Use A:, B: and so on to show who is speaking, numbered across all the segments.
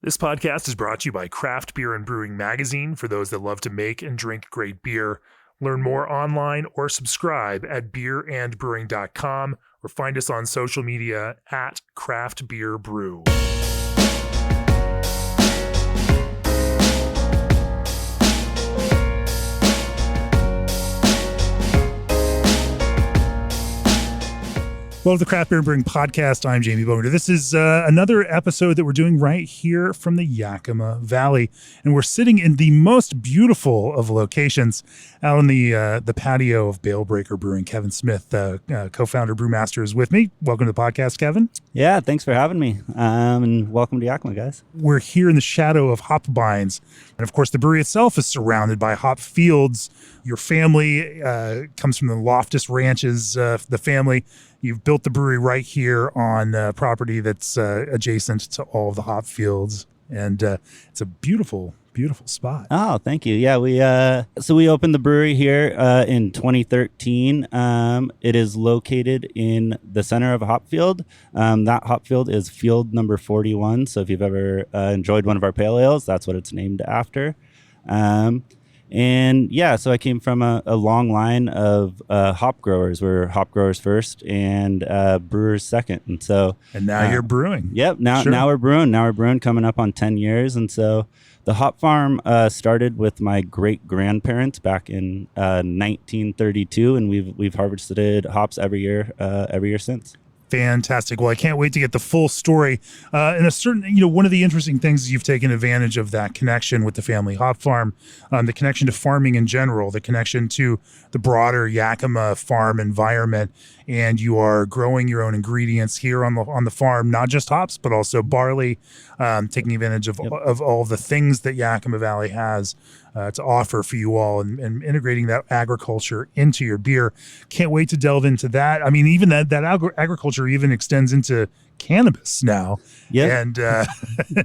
A: This podcast is brought to you by Craft Beer and Brewing Magazine for those that love to make and drink great beer. Learn more online or subscribe at beerandbrewing.com or find us on social media at Craft Beer Brew. Welcome to the Craft Beer and Brewing Podcast. I'm Jamie Bowman. This is another episode that we're doing right here from the Yakima Valley. And we're sitting in the most beautiful of locations out on the patio of Bale Breaker Brewing. Kevin Smith, co-founder, Brewmaster, is with me. Welcome to the podcast, Kevin.
B: Yeah, thanks for having me. And welcome to Yakima, guys.
A: We're here in the shadow of hop vines. And of course, the brewery itself is surrounded by hop fields. Your family comes from the Loftus Ranches, the family. You've built the brewery right here on property that's adjacent to all of the hop fields. And it's a beautiful, beautiful spot.
B: Oh, thank you. Yeah, we opened the brewery here in 2013. It is located in the center of a hop field. That hop field is field number 41. So if you've ever enjoyed one of our pale ales, that's what it's named after. And yeah, so I came from a long line of hop growers. We're hop growers first and brewers second. And
A: now you're brewing.
B: Yep. Now we're brewing. Now we're brewing, coming up on 10 years. And so the hop farm started with my great grandparents back in 1932, and we've harvested hops every year since.
A: Fantastic. Well, I can't wait to get the full story. And one of the interesting things is you've taken advantage of that connection with the family hop farm, the connection to farming in general, the connection to the broader Yakima farm environment. And you are growing your own ingredients here on the farm, not just hops, but also barley, taking advantage of all the things that Yakima Valley has to offer for you all, and integrating that agriculture into your beer. Can't wait to delve into that. I mean, even that agriculture even extends into cannabis now.
B: Yeah.
A: And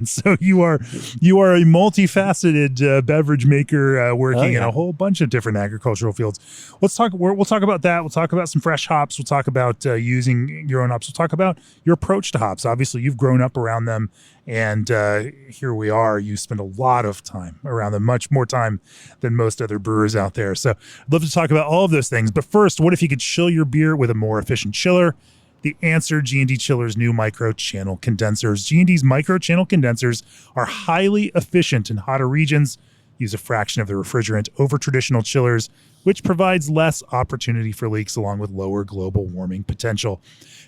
A: so you are a multifaceted beverage maker working in a whole bunch of different agricultural fields. We'll talk about that. We'll talk about some fresh hops. We'll talk about using your own hops. We'll talk about your approach to hops. Obviously, you've grown up around them, and here we are. You spend a lot of time around them, much more time than most other brewers out there. So I'd love to talk about all of those things. But first, what if you could chill your beer with a more efficient chiller? The answer, G&D Chiller's new micro-channel condensers. G&D's micro-channel condensers are highly efficient in hotter regions, use a fraction of the refrigerant over traditional chillers, which provides less opportunity for leaks along with lower global warming potential.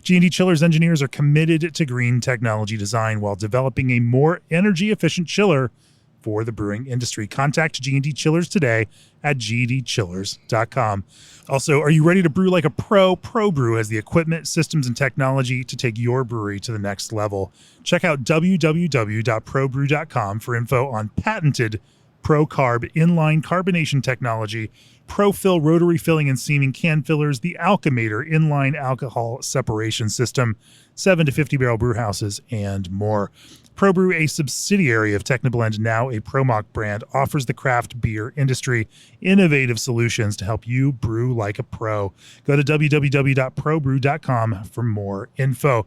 A: G&D Chiller's engineers are committed to green technology design while developing a more energy-efficient chiller for the brewing industry. Contact G&D Chillers today at gdchillers.com. Also, are you ready to brew like a pro? ProBrew has the equipment, systems, and technology to take your brewery to the next level. Check out www.probrew.com for info on patented ProCarb inline carbonation technology, ProFill rotary filling and seaming can fillers, the Alchemator inline alcohol separation system, 7 to 50 barrel brew houses, and more. ProBrew, a subsidiary of Technoblend, now a ProMock brand, offers the craft beer industry innovative solutions to help you brew like a pro. Go to www.probrew.com for more info.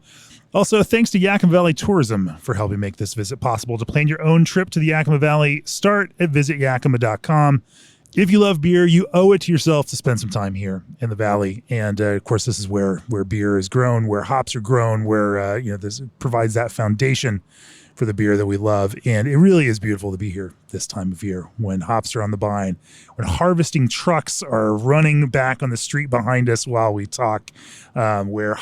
A: Also, thanks to Yakima Valley Tourism for helping make this visit possible. To plan your own trip to the Yakima Valley, start at visityakima.com. If you love beer, you owe it to yourself to spend some time here in the valley. And of course, this is where beer is grown, where hops are grown, where this provides that foundation for the beer that we love. And it really is beautiful to be here this time of year when hops are on the vine, when harvesting trucks are running back on the street behind us while we talk, where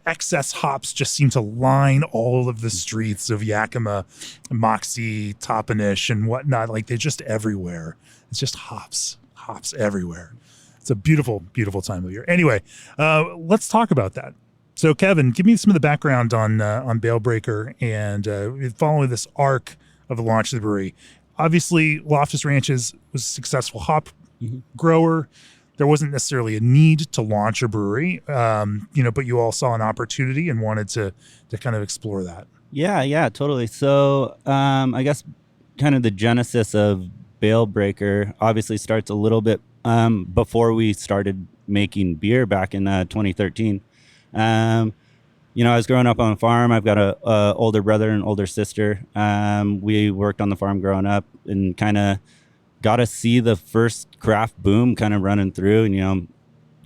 A: excess hops just seem to line all of the streets of Yakima, Moxie, Toppenish, and whatnot. Like, they're just everywhere. It's just hops everywhere. It's a beautiful, beautiful time of year. Anyway, let's talk about that. So, Kevin, give me some of the background on Bale Breaker and following this arc of the launch of the brewery. Obviously, Loftus Ranches was a successful hop grower. There wasn't necessarily a need to launch a brewery, but you all saw an opportunity and wanted to kind of explore that.
B: Yeah, totally. So I guess kind of the genesis of Bale Breaker obviously starts a little bit before we started making beer back in 2013. I was growing up on a farm. I've got a older brother and older sister. We worked on the farm growing up and kind of got to see the first craft boom kind of running through, and,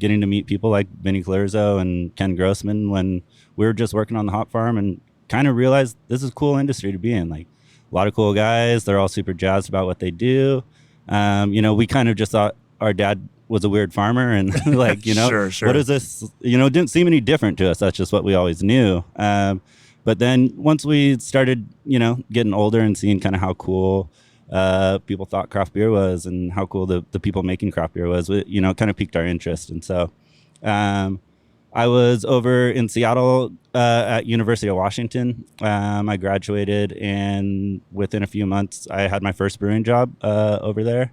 B: getting to meet people like Benny Clerzo and Ken Grossman when we were just working on the hop farm, and kind of realized this is a cool industry to be in. Like, a lot of cool guys. They're all super jazzed about what they do. We kind of just thought our dad was a weird farmer and like,
A: Sure.
B: what is this? It didn't seem any different to us. That's just what we always knew. But then once we started, getting older and seeing kind of how cool people thought craft beer was and how cool the people making craft beer was, it kind of piqued our interest. And so I was over in Seattle at University of Washington. I graduated, and within a few months, I had my first brewing job over there.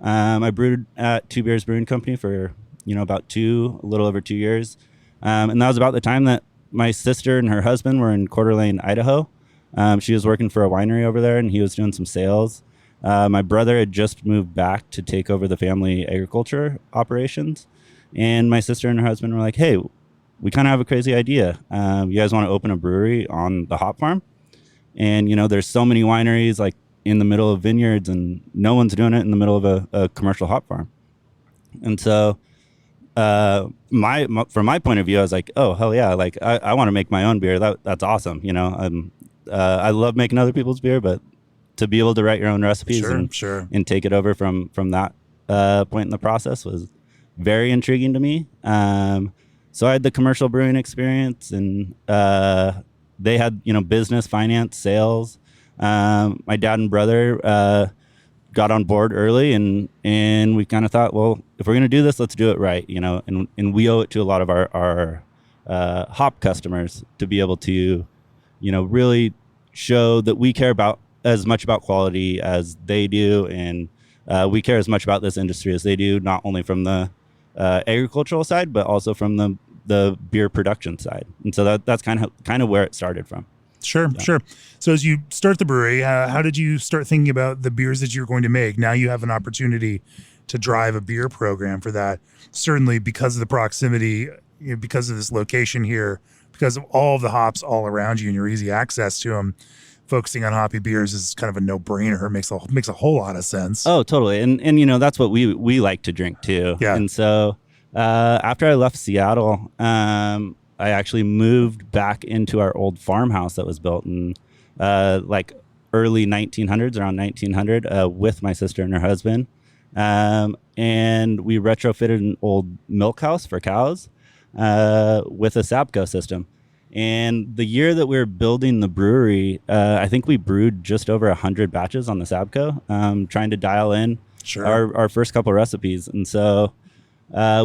B: I brewed at Two Beers Brewing Company for, about a little over 2 years. And that was about the time that my sister and her husband were in Coeur d'Alene, Idaho. She was working for a winery over there, and he was doing some sales. My brother had just moved back to take over the family agriculture operations. And my sister and her husband were like, hey, we kind of have a crazy idea. You guys want to open a brewery on the hop farm? And, there's so many wineries like in the middle of vineyards, and no one's doing it in the middle of a commercial hop farm. And so from my point of view, I was like, oh, hell yeah. Like, I want to make my own beer. That's awesome. I love making other people's beer, but to be able to write your own recipes and take it over from that point in the process was very intriguing to me. So I had the commercial brewing experience, and they had, business, finance, sales. My dad and brother got on board early, and we kind of thought, well, if we're going to do this, let's do it right, and we owe it to a lot of our hop customers to be able to, really show that we care about as much about quality as they do, and we care as much about this industry as they do, not only from the agricultural side, but also from the beer production side. And so that's kind of where it started from.
A: Sure. So as you start the brewery, how did you start thinking about the beers that you're going to make? Now you have an opportunity to drive a beer program for that. Certainly because of the proximity, because of this location here, because of all of the hops all around you and your easy access to them, focusing on hoppy beers is kind of a no-brainer. It makes a whole lot of sense.
B: Oh, totally. And that's what we like to drink too.
A: Yeah.
B: And so after I left Seattle, I actually moved back into our old farmhouse that was built in like early 1900s, around 1900, with my sister and her husband. And we retrofitted an old milk house for cows with a Sabco system. And the year that we were building the brewery, I think we brewed just over 100 batches on the Sabco, trying to dial in our first couple recipes. And so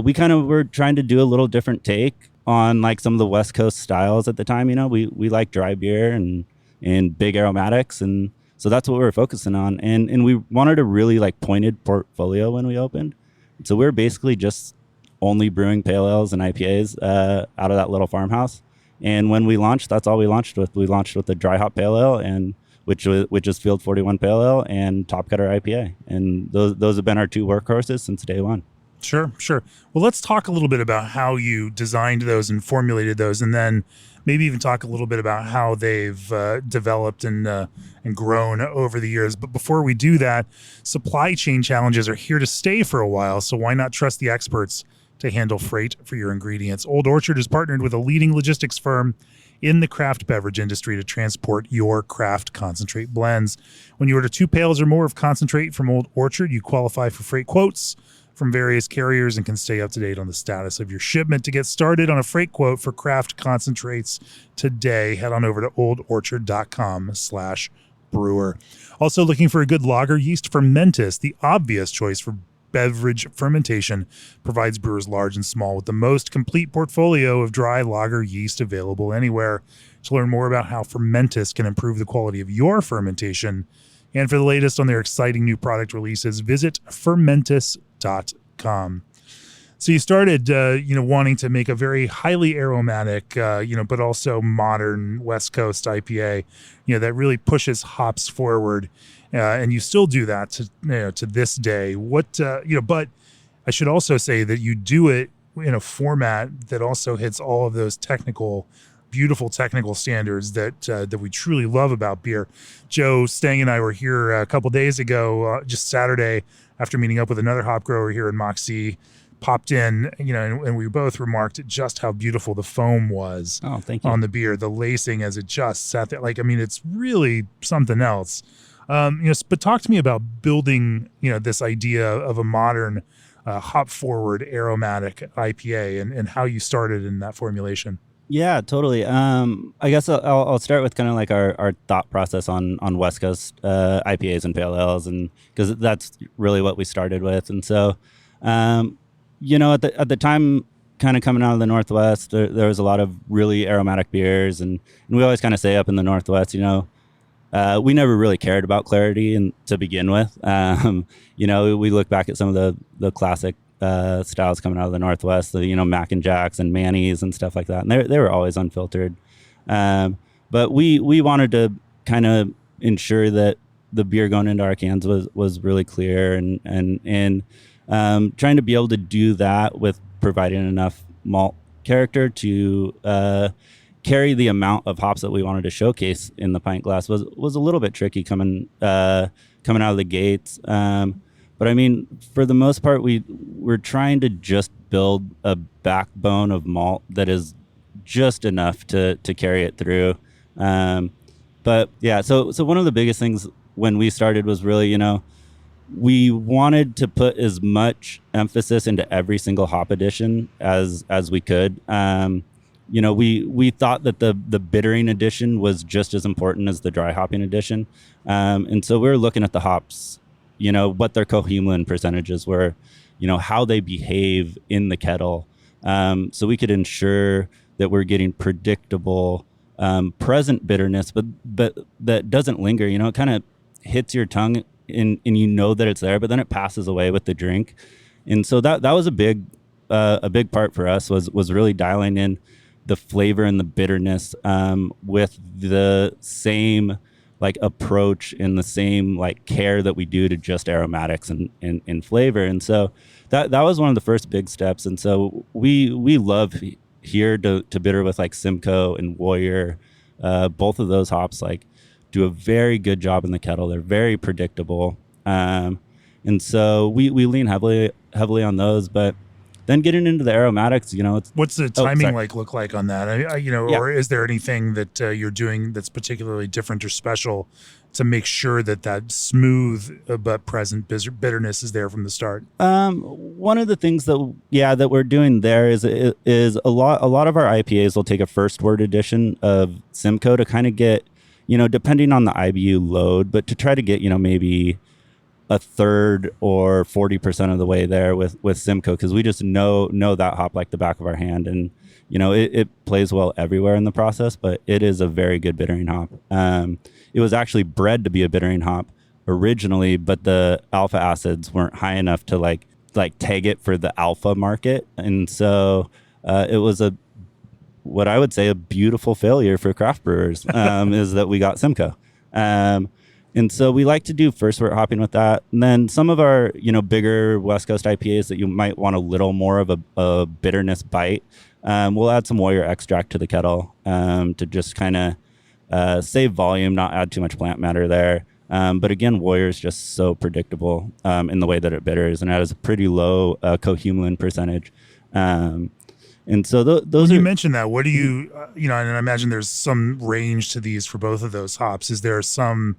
B: we kind of were trying to do a little different take on like some of the West Coast styles at the time. We like dry beer and big aromatics. And so that's what we were focusing on. And we wanted a really like pointed portfolio when we opened. So we were basically just only brewing pale ales and IPAs out of that little farmhouse. And when we launched, that's all we launched with. We launched with a dry hop pale ale, and which is Field 41 pale ale and Top Cutter IPA. And those have been our two workhorses since day one.
A: Sure. Well, let's talk a little bit about how you designed those and formulated those, and then maybe even talk a little bit about how they've developed and grown over the years. But before we do that, supply chain challenges are here to stay for a while, so why not trust the experts to handle freight for your ingredients? Old Orchard has partnered with a leading logistics firm in the craft beverage industry to transport your craft concentrate blends. When you order 2 pails or more of concentrate from Old Orchard, you qualify for freight quotes from various carriers and can stay up to date on the status of your shipment. To get started on a freight quote for craft concentrates today, head on over to oldorchard.com/brewer. Also looking for a good lager yeast? Fermentis, the obvious choice for beverage fermentation, provides brewers large and small with the most complete portfolio of dry lager yeast available anywhere. To learn more about how Fermentis can improve the quality of your fermentation and for the latest on their exciting new product releases, visit fermentis.com. So you started, wanting to make a very highly aromatic, but also modern West Coast IPA, that really pushes hops forward. And you still do that to this day. But I should also say that you do it in a format that also hits all of those technical beautiful technical standards that we truly love about beer. Joe Stang and I were here a couple days ago, just Saturday, after meeting up with another hop grower here in Moxie. Popped in, and we both remarked at just how beautiful the foam was on the beer, the lacing as it just sat there. It's really something else. But talk to me about building, this idea of a modern hop forward aromatic IPA and how you started in that formulation.
B: Yeah, totally. I guess I'll start with kind of like our thought process on West Coast IPAs and pale ales, and because that's really what we started with. And so, at the time, kind of coming out of the Northwest, there was a lot of really aromatic beers, and we always kind of say up in the Northwest, we never really cared about clarity to begin with. We look back at some of the classic styles coming out of the Northwest, Mac and Jacks and Manny's and stuff like that, and they were always unfiltered. But we wanted to kind of ensure that the beer going into our cans was really clear, and trying to be able to do that with providing enough malt character to carry the amount of hops that we wanted to showcase in the pint glass was a little bit tricky coming out of the gates. But I mean, for the most part, we're trying to just build a backbone of malt that is just enough to carry it through. But yeah, so one of the biggest things when we started was really, we wanted to put as much emphasis into every single hop addition as we could. We thought that the bittering addition was just as important as the dry hopping addition. And so we were looking at the hops, what their cohumulone percentages were, how they behave in the kettle. So we could ensure that we're getting predictable, present bitterness, but that doesn't linger. It kind of hits your tongue and that it's there, but then it passes away with the drink. And so that was a big part for us was really dialing in the flavor and the bitterness with the same approach and the same care that we do to just aromatics and flavor. And so that was one of the first big steps. And so we love here to bitter with Simcoe and Warrior. Both of those hops do a very good job in the kettle. They're very predictable. And so we lean heavily on those, but then getting into the aromatics,
A: what's the timing look like on that? Or is there anything that you're doing that's particularly different or special to make sure that smooth but present bitterness is there from the start?
B: One of the things that we're doing there is a lot of our IPAs will take a first word addition of Simcoe to kind of get, depending on the IBU load, but to try to get, maybe a third or 40% of the way there with Simcoe, because we just know that hop like the back of our hand, and it plays well everywhere in the process, but it is a very good bittering hop. It was actually bred to be a bittering hop originally, but the alpha acids weren't high enough to tag it for the alpha market, and so it was what I would say a beautiful failure for craft brewers is that we got Simcoe. And so we like to do first wort hopping with that. And then some of our, bigger West Coast IPAs that you might want a little more of a bitterness bite, we'll add some Warrior extract to the kettle to just kind of save volume, not add too much plant matter there. But again, Warrior is just so predictable in the way that it bitters, and it has a pretty low cohumulone percentage. And so those
A: you mentioned that. What do you, and I imagine there's some range to these for both of those hops. Is there some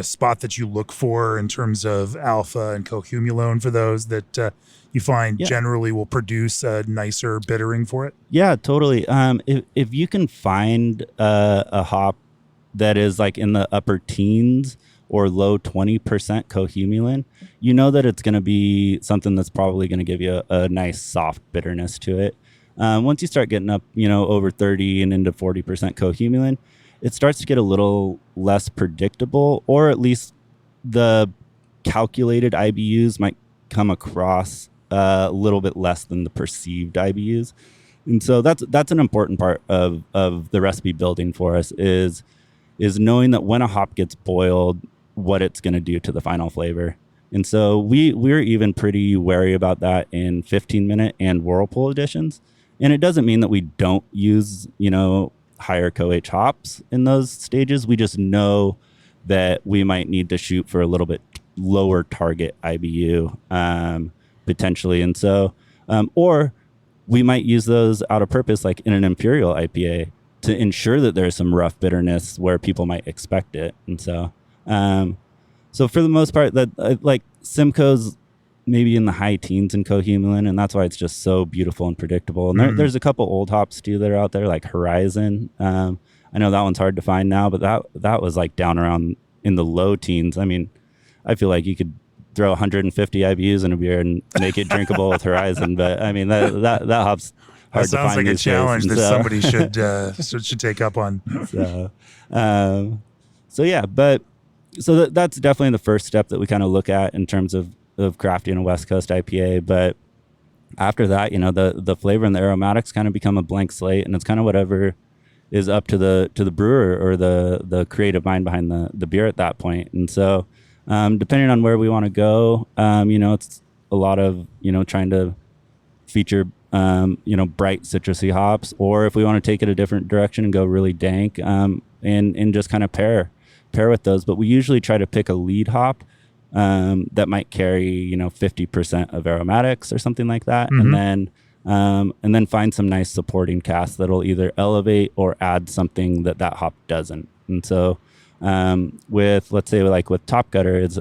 A: spot that you look for in terms of alpha and cohumulone for those that you find generally will produce a nicer bittering for it?
B: Yeah, totally. If you can find a hop that is in the upper teens or low 20% cohumulone, that it's going to be something that's probably going to give you a nice soft bitterness to it. Once you start getting up, over 30 and into 40% cohumulone, it starts to get a little less predictable, or at least the calculated IBUs might come across a little bit less than the perceived IBUs. And so that's an important part of the recipe building for us is knowing that when a hop gets boiled, what it's going to do to the final flavor. And so we're even pretty wary about that in 15-minute and Whirlpool editions. And it doesn't mean that we don't use, higher coh hops in those stages. We just know that we might need to shoot for a little bit lower target IBU potentially, and so or we might use those out of purpose, like in an imperial IPA, to ensure that there's some rough bitterness where people might expect it. And so so for the most part, that like Simcoe's maybe in the high teens in cohumulone, and that's why it's just so beautiful and predictable. And there's a couple old hops too that are out there, like Horizon. I know that one's hard to find now, but that was like down around in the low teens. I mean, I feel like you could throw 150 IBUs in a beer and make it drinkable with Horizon, but I mean that hop's hard to find. That
A: sounds like a challenge that somebody should take up on.
B: So yeah, but so that's definitely the first step that we kind of look at in terms of crafting a West Coast IPA. But after that, you know, the flavor and the aromatics kind of become a blank slate, and it's kind of whatever is up to the brewer or the creative mind behind the beer at that point. And so depending on where we want to go, you know, it's a lot of, you know, trying to feature you know, bright citrusy hops, or if we want to take it a different direction and go really dank, and just kind of pair with those. But we usually try to pick a lead hop that might carry, you know, 50% of aromatics or something like that, and then find some nice supporting casks that'll either elevate or add something that hop doesn't. And so with, let's say, like with Top Gutter, it's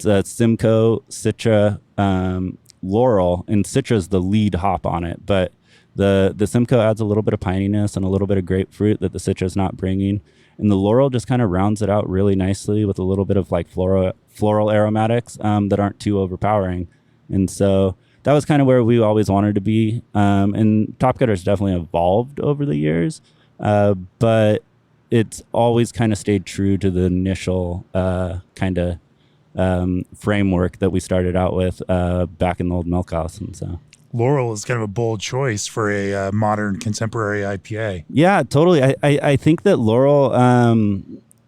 B: a Simcoe, Citra, Loral, and Citra's the lead hop on it, but the Simcoe adds a little bit of pininess and a little bit of grapefruit that the Citra's not bringing, and the Loral just kind of rounds it out really nicely with a little bit of like floral aromatics that aren't too overpowering. And so that was kind of where we always wanted to be, and Top Gutter's definitely evolved over the years, but it's always kind of stayed true to the initial kind of framework that we started out with back in the old milk house. And so
A: Loral is kind of a bold choice for a modern contemporary IPA.
B: Yeah, totally. I think that Loral,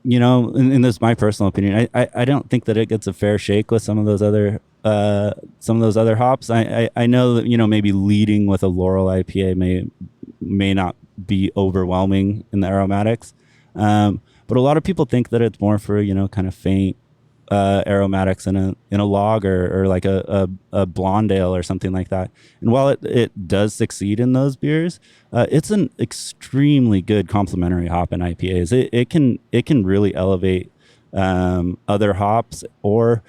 B: you know, and this is my personal opinion, I don't think that it gets a fair shake with some of those other hops. I know that, you know, maybe leading with a Loral IPA may not be overwhelming in the aromatics, but a lot of people think that it's more for, you know, kind of faint aromatics in a lager or like a blonde ale or something like that. And while it does succeed in those beers, it's an extremely good complementary hop in IPAs. It can really elevate other hops, or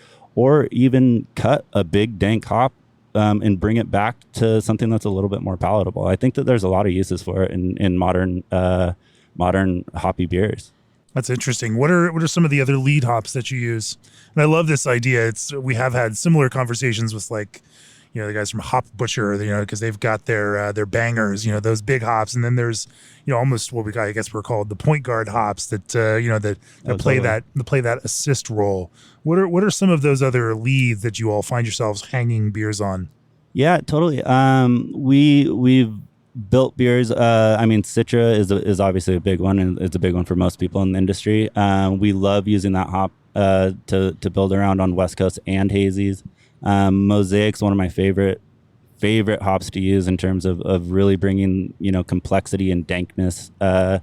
B: even cut a big dank hop and bring it back to something that's a little bit more palatable. I think that there's a lot of uses for it in modern hoppy beers.
A: That's interesting. What are some of the other lead hops that you use? And I love this idea. We have had similar conversations with, like, you know, the guys from Hop Butcher, you know, because they've got their bangers, you know, those big hops, and then there's, you know, almost what I guess we're called the point guard hops that you know that play that assist role. What are some of those other leads that you all find yourselves hanging beers on?
B: Yeah, totally. We've built beers. I mean, Citra is obviously a big one, and it's a big one for most people in the industry. We love using that hop to build around on West Coast and hazies. Mosaic's one of my favorite hops to use in terms of really bringing, you know, complexity and dankness to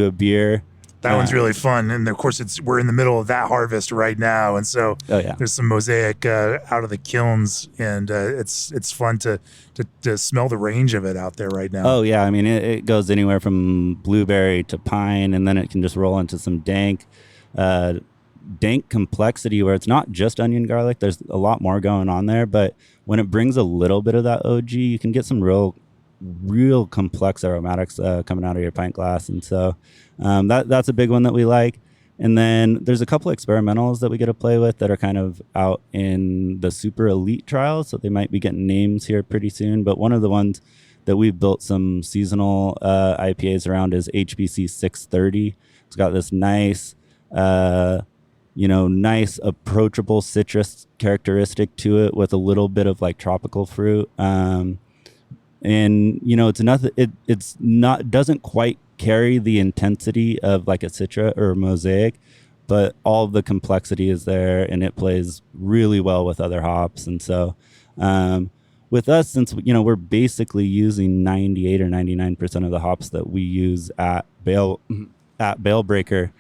B: a beer.
A: That one's really fun, and of course we're in the middle of that harvest right now, and so there's some Mosaic out of the kilns, and it's fun to smell the range of it out there right now.
B: Oh yeah, I mean it goes anywhere from blueberry to pine, and then it can just roll into some dank complexity where it's not just onion garlic. There's a lot more going on there, but when it brings a little bit of that OG, you can get some real complex aromatics coming out of your pint glass. And so that's a big one that we like. And then there's a couple experimentals that we get to play with that are kind of out in the super elite trials, so they might be getting names here pretty soon. But one of the ones that we've built some seasonal IPAs around is HBC 630. It's got this nice nice approachable citrus characteristic to it with a little bit of like tropical fruit. And you know, it's not doesn't quite carry the intensity of like a Citra or a Mosaic, but all of the complexity is there, and it plays really well with other hops. And so with us, since we're basically using 98 or 99% of the hops that we use at Bale Breaker,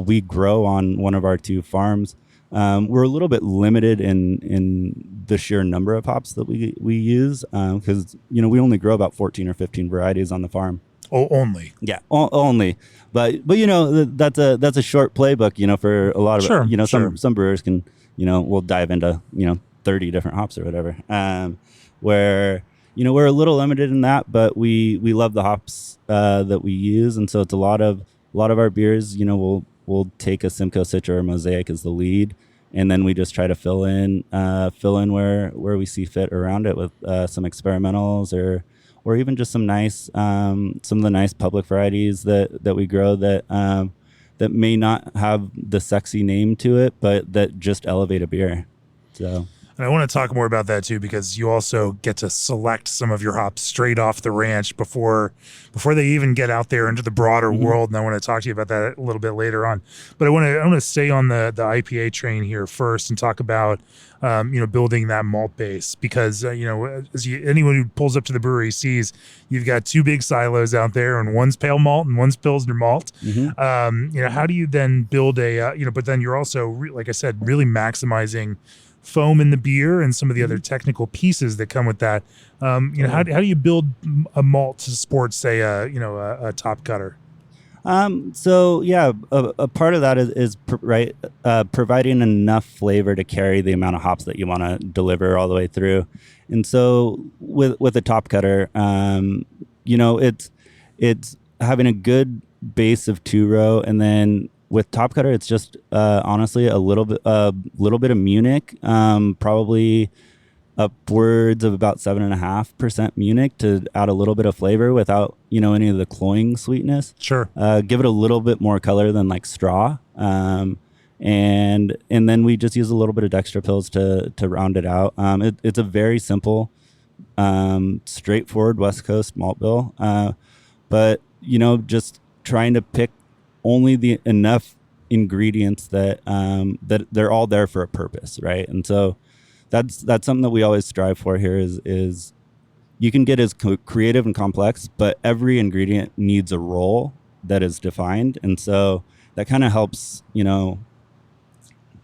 B: we grow on one of our 2 farms. We're a little bit limited in the sheer number of hops that we use, because we only grow about 14 or 15 varieties on the farm.
A: Oh, only.
B: Yeah, only. But that's a short playbook, for a lot of
A: sure.
B: some brewers can will dive into 30 different hops or whatever. Where we're a little limited in that, but we love the hops that we use, and so it's a lot of our beers. We'll take a Simcoe, Citra, or Mosaic as the lead, and then we just try to fill in where we see fit around it with some experimentals or even just some of the nice public varieties that we grow that may not have the sexy name to it, but that just elevate a beer. So.
A: And I want to talk more about that too, because you also get to select some of your hops straight off the ranch before they even get out there into the broader world. And I want to talk to you about that a little bit later on. But I want to stay on the IPA train here first and talk about building that malt base, because anyone who pulls up to the brewery sees you've got 2 big silos out there, and one's pale malt and one's Pilsner malt. How do you then build but then you're also like I said, really maximizing foam in the beer and some of the other technical pieces that come with that. How do you build a malt to support, say, a top cutter?
B: So yeah, a part of that is providing enough flavor to carry the amount of hops that you want to deliver all the way through. And so with a top cutter, it's having a good base of 2-row, and then with top cutter, it's just honestly a little bit of Munich, probably upwards of about 7.5% Munich to add a little bit of flavor without any of the cloying sweetness.
A: Sure.
B: Give it a little bit more color than like straw, and then we just use a little bit of dextro pills to round it out. It's a very simple, straightforward West Coast malt bill, but just trying to pick only the enough ingredients that they're all there for a purpose, right? And so that's something that we always strive for here is you can get as creative and complex, but every ingredient needs a role that is defined. And so that kind of helps,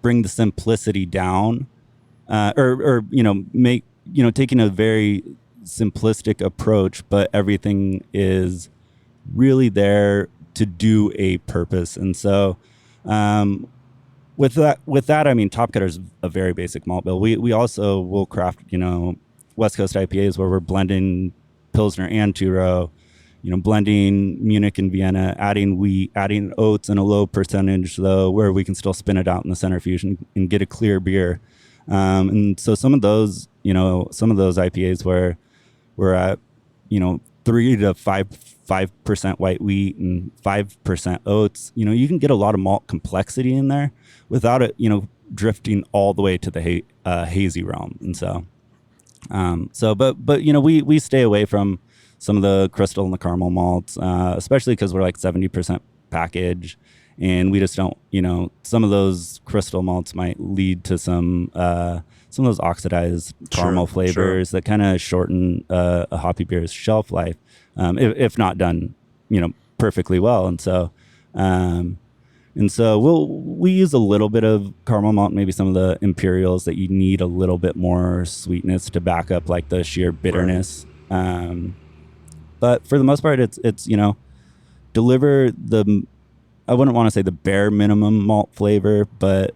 B: bring the simplicity down, or make, taking a very simplistic approach, but everything is really there to do a purpose. And so with that, I mean, Top Cutter is a very basic malt bill. We also will craft, West Coast IPAs where we're blending Pilsner and 2-row, blending Munich and Vienna, adding wheat, adding oats in a low percentage though, where we can still spin it out in the centrifuge and get a clear beer. And so some of those IPAs where we're at, 3 to 5% white wheat and 5% oats, you can get a lot of malt complexity in there without it, drifting all the way to the hazy realm. And but we stay away from some of the crystal and the caramel malts, especially because we're like 70% package, and we just don't, some of those crystal malts might lead to some of those oxidized caramel flavors that kind of shorten a hoppy beer's shelf life, if not done, perfectly well. And so we use a little bit of caramel malt, maybe some of the imperials that you need a little bit more sweetness to back up like the sheer bitterness. Right. But for the most part, it's deliver I wouldn't want to say the bare minimum malt flavor, but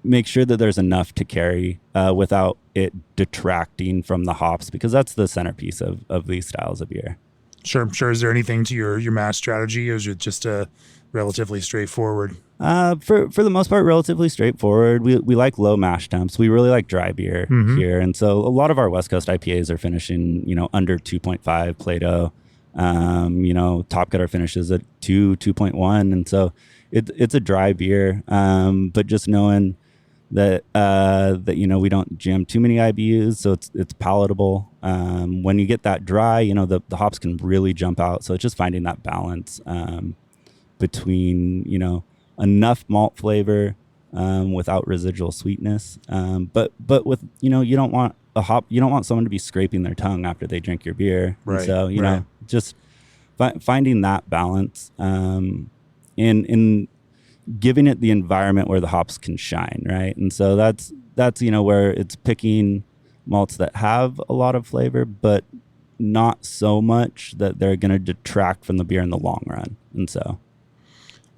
B: make sure that there's enough to carry without it detracting from the hops, because that's the centerpiece of these styles of beer.
A: Sure. Is there anything to your mash strategy, or is it just relatively straightforward?
B: For the most part, relatively straightforward. We like low mash temps. We really like dry beer here, and so a lot of our West Coast IPAs are finishing under 2.5 Plato. Top Cutter finishes at 2.1, and so it's a dry beer. But just knowing that we don't jam too many IBUs, so it's palatable. When you get that dry, the hops can really jump out. So it's just finding that balance between enough malt flavor without residual sweetness. But with you don't want a hop, you don't want someone to be scraping their tongue after they drink your beer.
A: Right.
B: And so, you know, just finding that balance, in giving it the environment where the hops can shine. Right. And so that's, you know, where it's picking malts that have a lot of flavor, but not so much that they're going to detract from the beer in the long run. And so.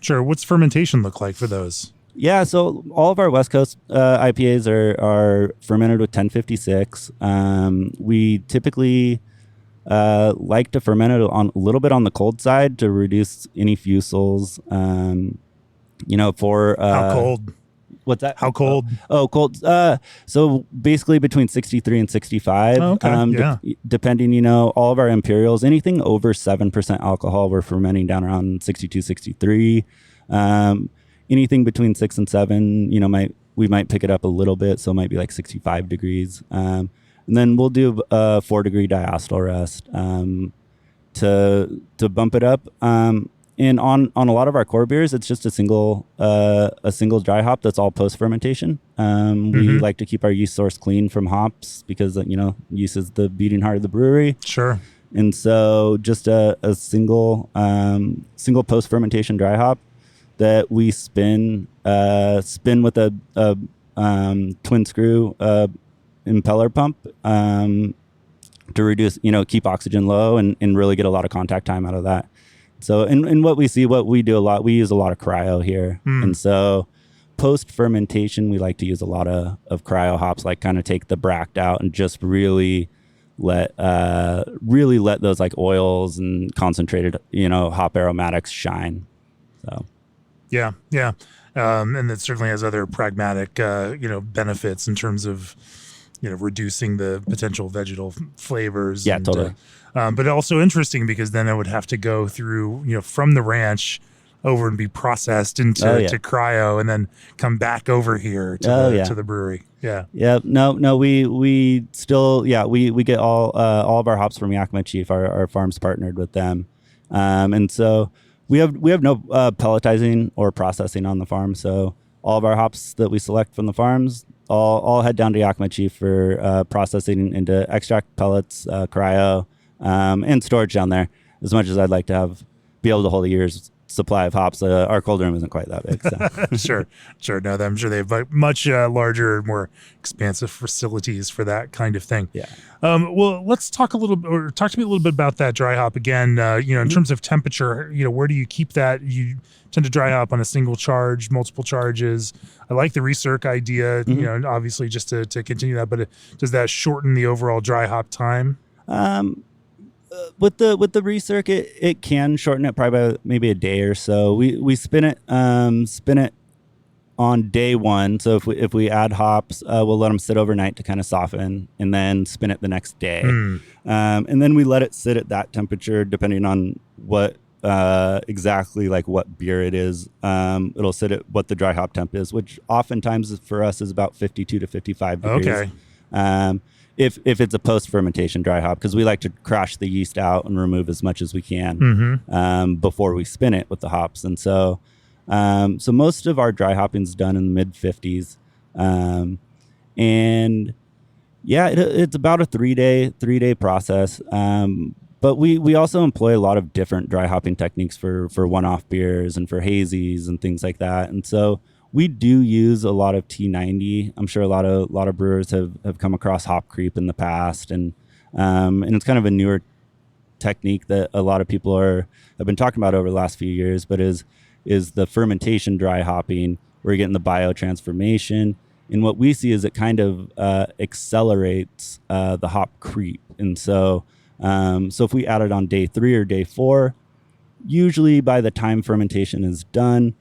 A: Sure. What's fermentation look like for those?
B: Yeah, so all of our West Coast IPAs are fermented with 1056. We typically like to ferment it on a little bit on the cold side to reduce any fusels. You know, for
A: how cold?
B: What's that?
A: How cold?
B: Oh, cold. So basically between 63 and 65.
A: Oh, okay.
B: Depending, you know, all of our imperials, anything over 7% alcohol, we're fermenting down around 62, 63. Anything between 6 and 7, you know, we might pick it up a little bit, so it might be like 65 degrees. And then we'll do a 4-degree diacetyl rest to bump it up. And on a lot of our core beers, it's just a single dry hop that's all post fermentation. We like to keep our yeast source clean from hops because, you know, yeast is the beating heart of the brewery.
A: Sure.
B: And so just a single post fermentation dry hop that we spin with a twin screw impeller pump to reduce, you know, keep oxygen low and really get a lot of contact time out of that. So, and what we do a lot, we use a lot of cryo here. And so post fermentation, we like to use a lot of cryo hops, like kind of take the bract out and just really let those like oils and concentrated, you know, hop aromatics shine. So.
A: Yeah. And it certainly has other pragmatic, you know, benefits in terms of, you know, reducing the potential vegetal flavors.
B: Yeah, totally.
A: But also interesting because then it would have to go through, you know, from the ranch over and be processed into to cryo and then come back over here to the brewery. Yeah.
B: Yeah. No, we still, we get all of our hops from Yakima Chief. Our farm's partnered with them. And so we have no pelletizing or processing on the farm. So all of our hops that we select from the farms all head down to Yakima Chief for processing into extract, pellets, cryo, and storage down there. As much as I'd like to be able to hold a year's supply of hops, our cold room isn't quite that big. So. Sure. No, I'm sure they have much larger, more expansive facilities for that kind of thing.
A: Yeah. Well, let's talk to me a little bit about that dry hop again. You know, in terms of temperature, you know, where do you keep that? You tend to dry hop on a single charge, multiple charges. I like the recirc idea, you know, obviously just to continue that, but does that shorten the overall dry hop time?
B: With the recirc, it can shorten it probably by maybe a day or so. We spin it on day one. So if we add hops, we'll let them sit overnight to kind of soften, and then spin it the next day. And then we let it sit at that temperature, depending on what exactly like what beer it is. It'll sit at what the dry hop temp is, which oftentimes for us is about 52 to 55 degrees.
A: Okay.
B: If it's a post-fermentation dry hop, because we like to crush the yeast out and remove as much as we can before we spin it with the hops. And so most of our dry hopping is done in the mid-50s. And yeah, it's about a three-day process. But we also employ a lot of different dry hopping techniques for one-off beers and for hazies and things like that. And so we do use a lot of T90. I'm sure a lot of brewers have come across hop creep in the past, and it's kind of a newer technique that a lot of people have been talking about over the last few years. But is the fermentation dry hopping, where you're getting the biotransformation, and what we see is it kind of accelerates the hop creep. And so if we add it on day 3 or day 4, usually by the time fermentation is done,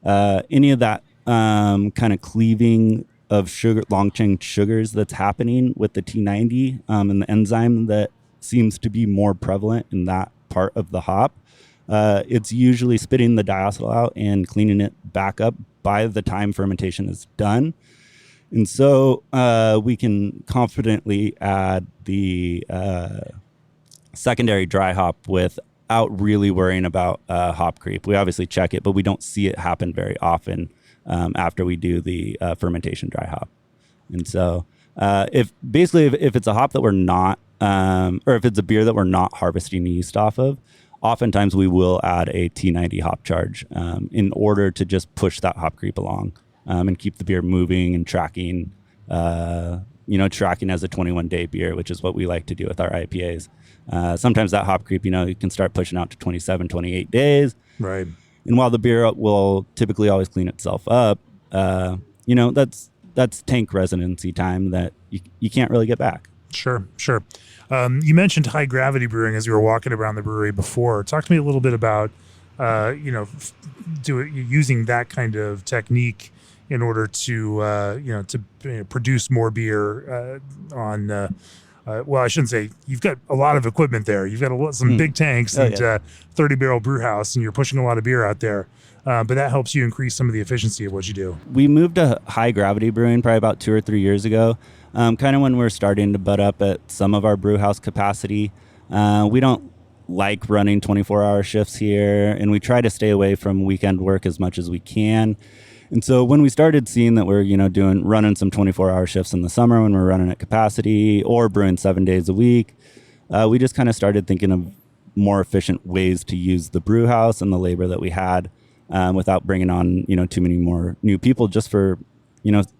B: any of that kind of cleaving of sugar, long chain sugars that's happening with the T90 and the enzyme that seems to be more prevalent in that part of the hop, it's usually spitting the diacetyl out and cleaning it back up by the time fermentation is done. And so we can confidently add the secondary dry hop without really worrying about hop creep. We obviously check it, but we don't see it happen very often after we do the fermentation dry hop. And so if it's a hop that we're not, or if it's a beer that we're not harvesting yeast off of, oftentimes we will add a T90 hop charge in order to just push that hop creep along and keep the beer moving and tracking, tracking as a 21-day beer, which is what we like to do with our IPAs. Sometimes that hop creep, you can start pushing out to 27, 28 days.
A: Right.
B: And while the beer will typically always clean itself up, that's tank residency time that you can't really get back.
A: Sure. You mentioned high gravity brewing as you were walking around the brewery before. Talk to me a little bit about, using that kind of technique in order to produce more beer well, I shouldn't say you've got a lot of equipment there. You've got some big tanks and 30-barrel brew house, and you're pushing a lot of beer out there. But that helps you increase some of the efficiency of what you do. We
B: moved to high gravity brewing probably about 2 or 3 years ago, kind of when we're starting to butt up at some of our brew house capacity. We don't like running 24-hour shifts here, and we try to stay away from weekend work as much as we can. And so when we started seeing that we're, running some 24-hour shifts in the summer when we're running at capacity or brewing 7 days a week, we just kind of started thinking of more efficient ways to use the brew house and the labor that we had without bringing on, too many more new people just for,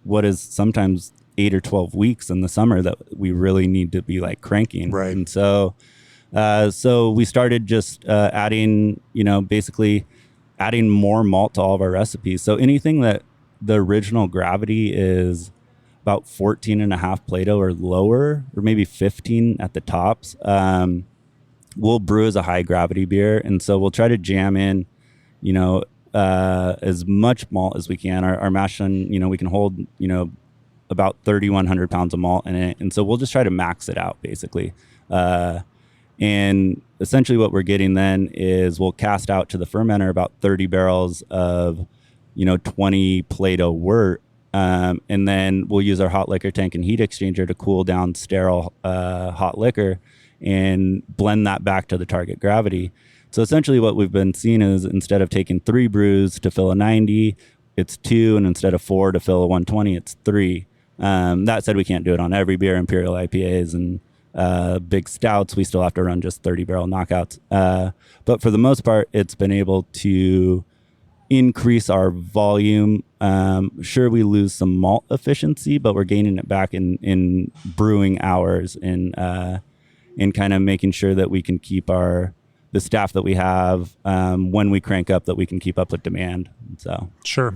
B: what is sometimes 8 or 12 weeks in the summer that we really need to be like cranking.
A: Right.
B: And so we started just adding, basically adding more malt to all of our recipes. So anything that the original gravity is about 14.5 Plato or lower, or maybe 15 at the tops, we'll brew as a high gravity beer. And so we'll try to jam in, as much malt as we can. Our mash tun, we can hold, about 3,100 pounds of malt in it. And so we'll just try to max it out basically. And essentially what we're getting then is we'll cast out to the fermenter about 30 barrels of, 20 Plato wort. And then we'll use our hot liquor tank and heat exchanger to cool down sterile hot liquor and blend that back to the target gravity. So essentially what we've been seeing is instead of taking 3 brews to fill a 90, it's 2, and instead of 4 to fill a 120, it's 3. That said, we can't do it on every beer. Imperial IPAs and big stouts, we still have to run just 30-barrel knockouts. But for the most part, it's been able to increase our volume. Sure, we lose some malt efficiency, but we're gaining it back in brewing hours and kind of making sure that we can keep the staff that we have when we crank up, that we can keep up with demand. So
A: Sure.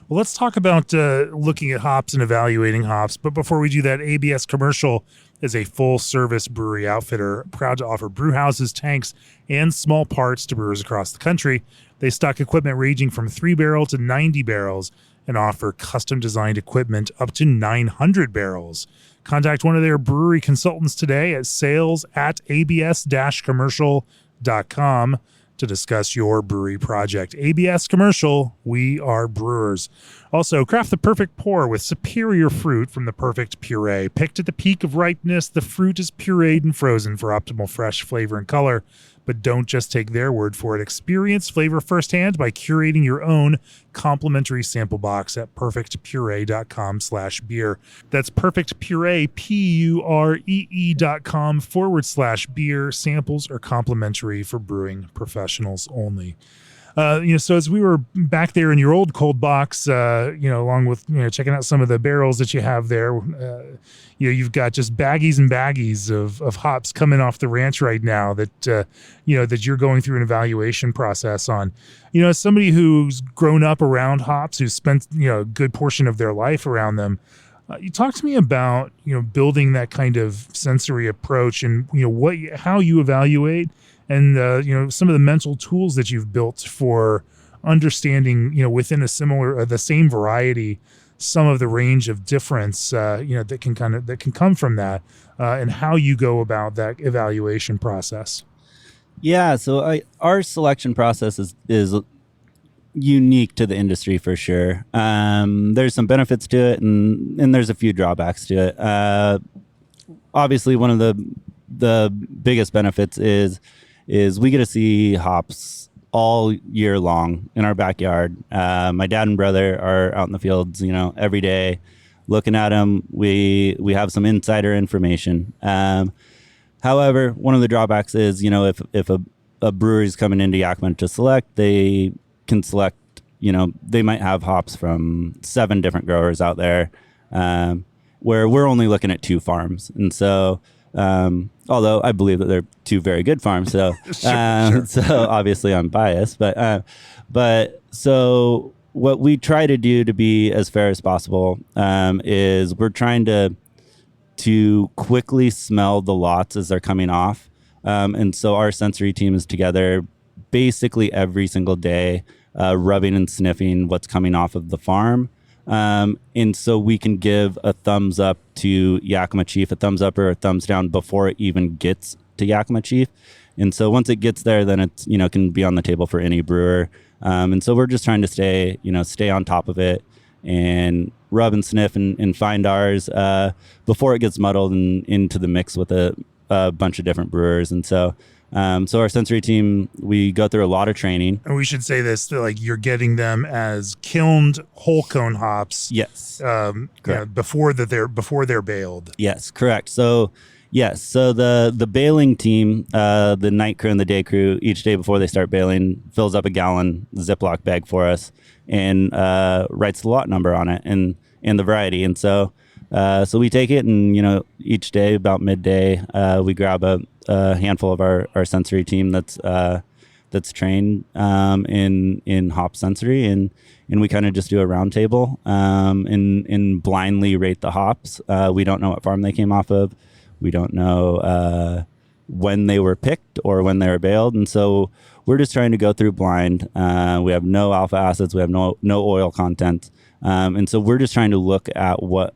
A: Well, let's talk about looking at hops and evaluating hops. But before we do that, ABS Commercial is a full-service brewery outfitter, proud to offer brew houses, tanks, and small parts to brewers across the country. They stock equipment ranging from 3-barrel to 90 barrels and offer custom-designed equipment up to 900 barrels. Contact one of their brewery consultants today at sales@abs-commercial.com to discuss your brewery project. ABS Commercial, we are brewers. Also, craft the perfect pour with superior fruit from the Perfect Puree. Picked at the peak of ripeness, the fruit is pureed and frozen for optimal fresh flavor and color. But don't just take their word for it. Experience flavor firsthand by curating your own complimentary sample box at perfectpuree.com/beer. That's Perfect Puree, PUREE.com/beer. Samples are complimentary for brewing professionals only. So as we were back there in your old cold box, along with, checking out some of the barrels that you have there, you've got just baggies and baggies of hops coming off the ranch right now that, that you're going through an evaluation process on. As somebody who's grown up around hops, who's spent, a good portion of their life around them, you talk to me about, building that kind of sensory approach and, how you evaluate and, some of the mental tools that you've built for understanding, within the same variety, some of the range of difference, that can come from that, and how you go about that evaluation process.
B: Yeah. So our selection process is unique to the industry for sure. There's some benefits to it and there's a few drawbacks to it. Obviously one of the biggest benefits is we get to see hops all year long in our backyard. My dad and brother are out in the fields, every day. looking at them, we have some insider information. However, one of the drawbacks is, if a brewery is coming into Yakima to select, they can select, they might have hops from 7 different growers out there, where we're only looking at 2 farms. And so, although I believe that they're 2 very good farms, so
A: Sure.
B: so obviously I'm biased, but so what we try to do to be as fair as possible is we're trying to quickly smell the lots as they're coming off. And so our sensory team is together basically every single day, rubbing and sniffing what's coming off of the farm. And so we can give a thumbs up to Yakima Chief, a thumbs up or a thumbs down before it even gets to Yakima Chief. And so once it gets there, then it's, can be on the table for any brewer. And so we're just trying to stay on top of it and rub and sniff and find ours before it gets muddled and into the mix with a bunch of different brewers. And so our sensory team, we go through a lot of training.
A: And we should say this, that, like, you're getting them as kilned whole cone hops.
B: Yes.
A: Before they're baled.
B: Yes, correct. So yes, so the baling team, the night crew and the day crew, each day before they start baling, fills up a gallon Ziploc bag for us and writes the lot number on it and the variety. And so we take it and, each day about midday, we grab a handful of our sensory team that's trained in hop sensory, and we kind of just do a round table and blindly rate the hops. We don't know what farm they came off of. We don't know when they were picked or when they were baled, and so we're just trying to go through blind. We have no alpha acids. We have no oil content, and so we're just trying to look at what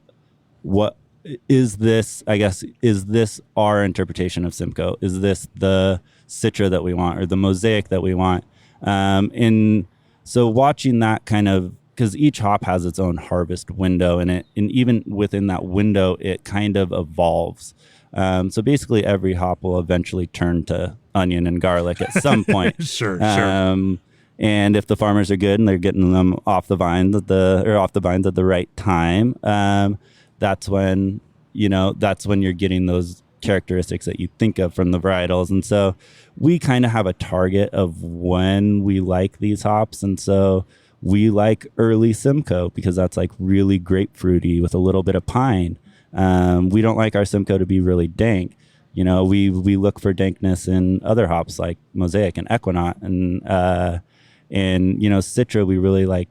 B: is this, I guess, is this our interpretation of Simcoe? Is this the Citra that we want or the Mosaic that we want? And so watching that kind of, because each hop has its own harvest window in it, and even within that window, it kind of evolves. So basically every hop will eventually turn to onion and garlic at some point.
A: Sure.
B: And if the farmers are good and they're getting them off the vines at the right time, that's when you're getting those characteristics that you think of from the varietals. And so we kind of have a target of when we like these hops. And so we like early Simcoe because that's like really grapefruity with a little bit of pine. We don't like our Simcoe to be really dank. We look for dankness in other hops like Mosaic and Equinaut and Citra. We really like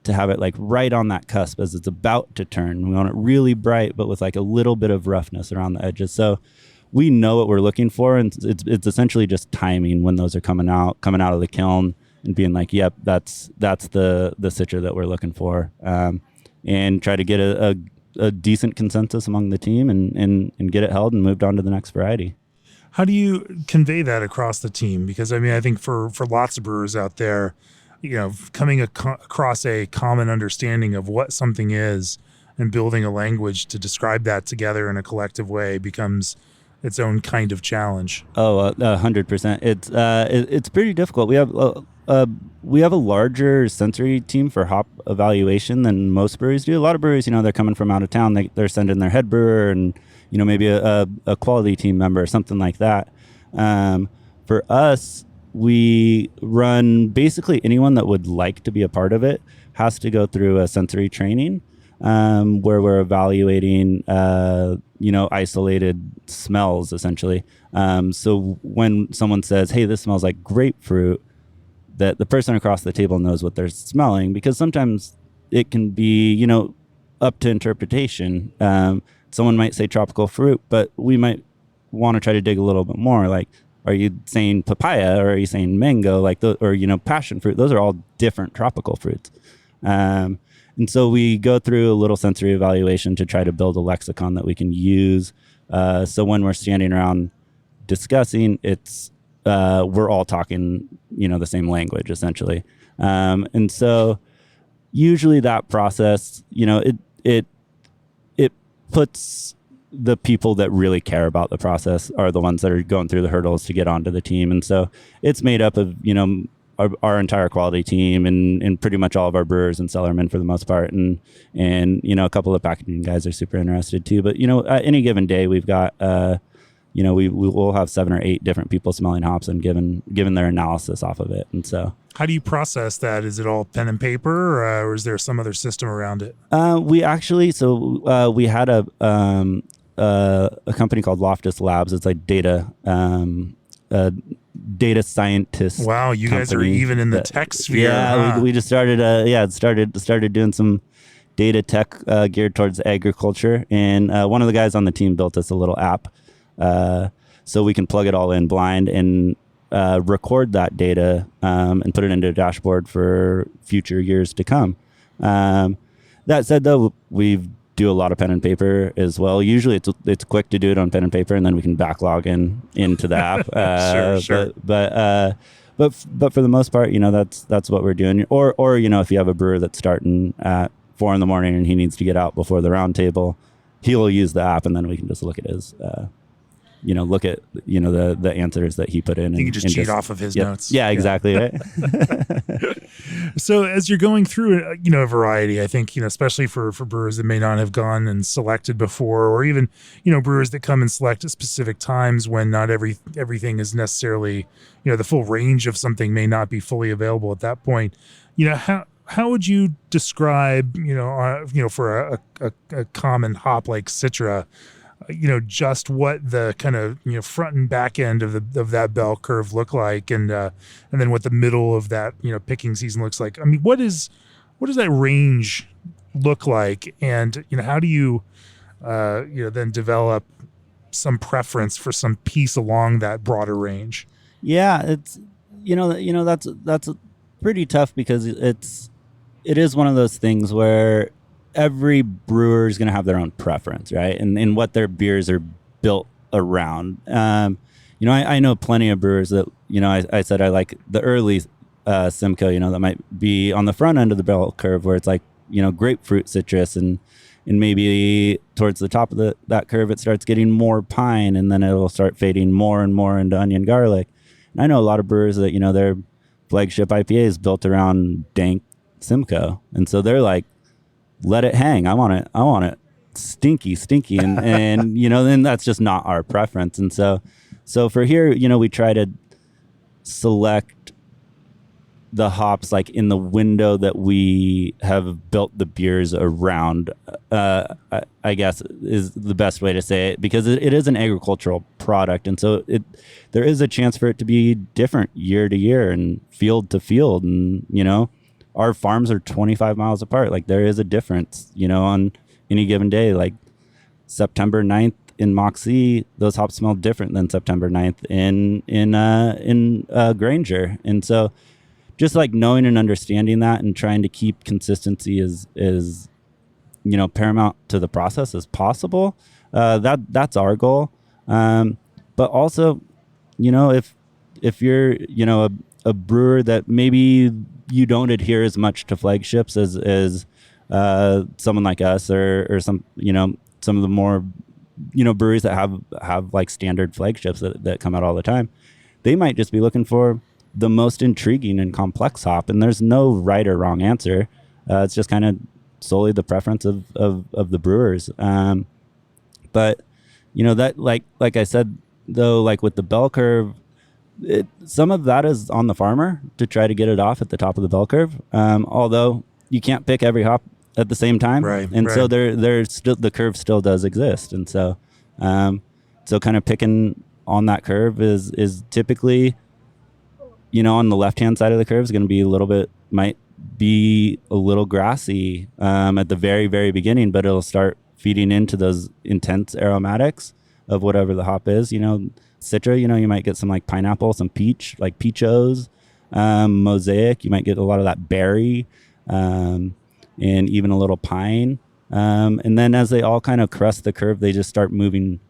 B: to have it like right on that cusp as it's about to turn. We want it really bright, but with like a little bit of roughness around the edges. So we know what we're looking for, and it's essentially just timing when those are coming out of the kiln and being like, yep, that's the Citra that we're looking for, and try to get a decent consensus among the team and get it held and moved on to the next variety.
A: How do you convey that across the team? Because I think for lots of brewers out there, coming across a common understanding of what something is and building a language to describe that together in a collective way becomes its own kind of challenge.
B: 100%. It's pretty difficult. We have a larger sensory team for hop evaluation than most breweries do. A lot of breweries, they're coming from out of town. They're sending their head brewer and maybe a quality team member or something like that. For us, we run basically anyone that would like to be a part of it has to go through a sensory training where we're evaluating, isolated smells essentially. So when someone says, hey, this smells like grapefruit, that the person across the table knows what they're smelling, because sometimes it can be, up to interpretation. Someone might say tropical fruit, but we might want to try to dig a little bit more. Like, are you saying papaya or are you saying mango? Or passion fruit? Those are all different tropical fruits. And so we go through a little sensory evaluation to try to build a lexicon that we can use. So when we're standing around discussing, it's we're all talking, the same language essentially. And so usually that process, it puts the people that really care about the process are the ones that are going through the hurdles to get onto the team. And so it's made up of, our entire quality team and pretty much all of our brewers and cellarmen for the most part. And a couple of packaging guys are super interested too. But, at any given day, we've got, we will have 7 or 8 different people smelling hops and given their analysis off of it. And so,
A: how do you process that? Is it all pen and paper, or is there some other system around it?
B: We actually, we had a company called Loftus Labs. It's like data scientist.
A: Wow, you guys are even in the tech sphere.
B: Yeah, we just started. Started doing some data tech geared towards agriculture, and one of the guys on the team built us a little app, so we can plug it all in blind and record that data and put it into a dashboard for future years to come. That said, though, we do a lot of pen and paper as well. Usually it's quick to do it on pen and paper, and then we can backlog into the app.
A: Sure.
B: But for the most part, that's what we're doing. Or if you have a brewer that's starting at 4 a.m. and he needs to get out before the round table, he'll use the app, and then we can just look at his look at the answers that he put in.
A: You can just cheat off of his notes.
B: Yeah, exactly. Right.
A: So as you're going through a variety, I think especially for brewers that may not have gone and selected before, or even brewers that come and select at specific times when not everything is necessarily the full range of something may not be fully available at that point. How would you describe for a common hop like Citra, just what the kind of front and back end of that bell curve look like, and then what the middle of that picking season looks like? I mean, what does that range look like, and how do you then develop some preference for some piece along that broader range?
B: Yeah, it's that's pretty tough, because it is one of those things where every brewer is going to have their own preference, right? And what their beers are built around. I know plenty of brewers that, I said I like the early Simcoe, that might be on the front end of the bell curve, where it's like, grapefruit citrus, and maybe towards the top of that curve, it starts getting more pine, and then it'll start fading more and more into onion garlic. And I know a lot of brewers that, their flagship IPA is built around dank Simcoe. And so they're like, let it hang. I want it stinky. And then that's just not our preference. And so for here, we try to select the hops like in the window that we have built the beers around, I guess is the best way to say it, because it is an agricultural product. And so there is a chance for it to be different year to year and field to field. And, our farms are 25 miles apart. Like, there is a difference, on any given day. Like September 9th in Moxie, those hops smell different than September 9th in Granger. And so just like knowing and understanding that and trying to keep consistency is paramount to the process as possible. That's our goal. But also, if you're, a brewer that maybe you don't adhere as much to flagships as someone like us, or some of the more breweries that have like standard flagships that come out all the time, they might just be looking for the most intriguing and complex hop, and there's no right or wrong answer. It's just kind of solely the preference of the brewers. But that like I said, though, like with the bell curve, some of that is on the farmer to try to get it off at the top of the bell curve. Although you can't pick every hop at the same time,
A: right?
B: And so there's still, the curve still does exist, and so kind of picking on that curve is typically, on the left hand side of the curve is going to be might be a little grassy at the very, very beginning, but it'll start feeding into those intense aromatics of whatever the hop is. Citra, you might get some like pineapple, some peach, like peachos. Mosaic, you might get a lot of that berry, and even a little pine. And then as they all kind of crest the curve, they just start moving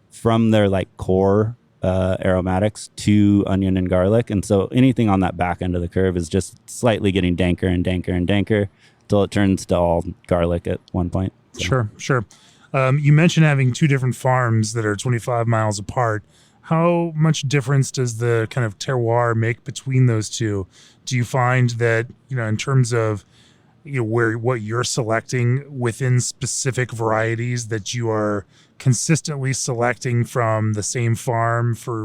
B: from their like core aromatics to onion and garlic. And so anything on that back end of the curve is just slightly getting danker and danker and danker until it turns to all garlic at one point. So.
A: Sure. You mentioned having two different farms that are 25 miles apart. how much difference does the kind of terroir make between those two? Do you find that, in terms of, what you're selecting within specific varieties, that you are consistently selecting from the same farm for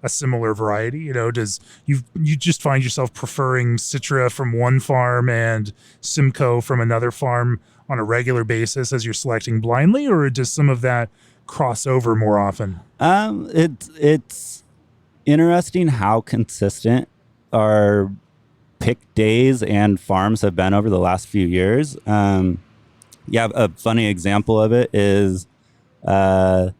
A: a similar variety? Does you just find yourself preferring Citra from one farm and Simcoe from another farm on a regular basis as you're selecting blindly, or does some of that cross over more often?
B: It's interesting how consistent our pick days and farms have been over the last few years. A funny example of it is I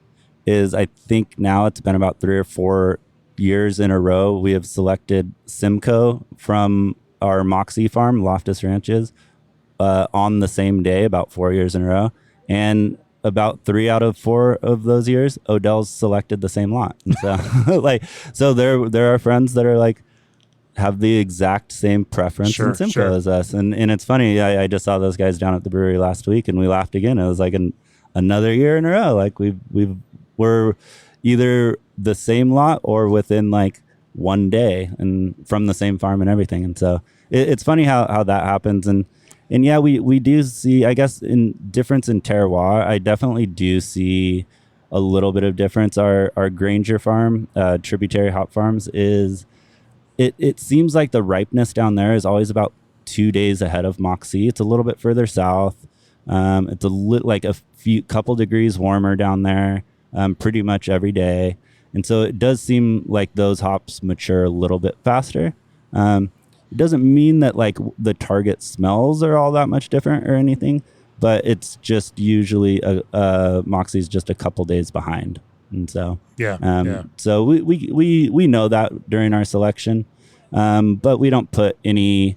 B: think now it's been about 3 or 4 years in a row we have selected Simcoe from our Moxie farm, Loftus Ranches, on the same day about 4 years in a row. And about 3 out of 4 of those years, Odell's selected the same lot. And so there are friends that are like, have the exact same preference in Simcoe as us. And it's funny, I just saw those guys down at the brewery last week and we laughed again. It was like another year in a row. Like we're either the same lot or within like one day and from the same farm and everything. And so it's funny how that happens. And yeah, we do see, I guess, in difference in terroir, I definitely do see a little bit of difference. Our Granger farm, Tributary Hop Farms, it seems like the ripeness down there is always about 2 days ahead of Moxie. It's a little bit further south. It's like a couple degrees warmer down there, pretty much every day. And so it does seem like those hops mature a little bit faster. It doesn't mean that like the target smells are all that much different or anything, but it's just usually Moxie's just a couple days behind. And so, so we know that during our selection, but we don't put any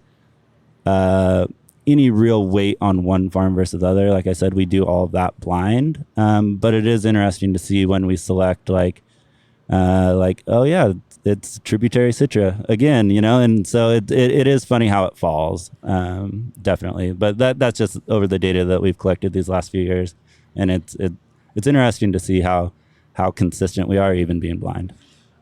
B: real weight on one farm versus the other. Like I said, we do all of that blind. But it is interesting to see when we select oh yeah, it's Tributary Citra again, and so it is funny how it falls, definitely. But that's just over the data that we've collected these last few years, and it's interesting to see how consistent we are even being blind.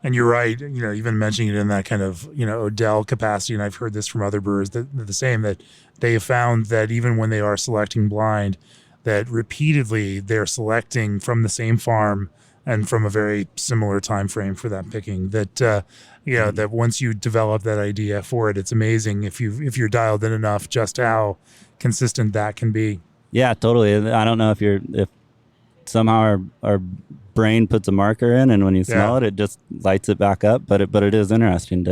A: And you're right, even mentioning it in that kind of, Odell capacity, and I've heard this from other brewers, that the same, that they have found that even when they are selecting blind, that repeatedly they're selecting from the same farm and from a very similar time frame for that picking. That that once you develop that idea for it, it's amazing if you're dialed in enough just how consistent that can be.
B: Yeah, totally. I don't know if somehow our brain puts a marker in, and when you smell it just lights it back up. But it is interesting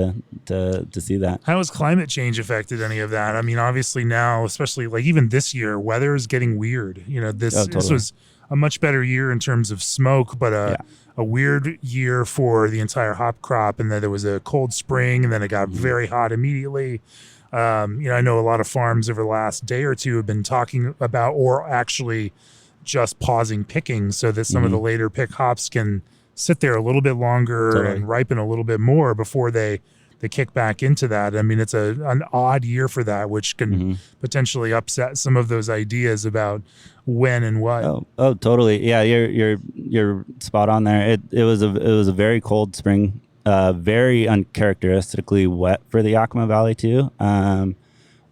B: to see that.
A: How has climate change affected any of that? I mean, obviously now, especially like even this year, weather is getting weird. This was a much better year in terms of smoke, but a weird year for the entire hop crop. And then there was a cold spring, and then it got very hot immediately. I know a lot of farms over the last day or two have been talking about, or actually just pausing picking so that some of the later pick hops can sit there a little bit longer and ripen a little bit more before they kick back into that. I mean, it's an odd year for that, which can potentially upset some of those ideas about when and what.
B: Oh, totally. Yeah, you're spot on there. It was a very cold spring, very uncharacteristically wet for the Yakima Valley too,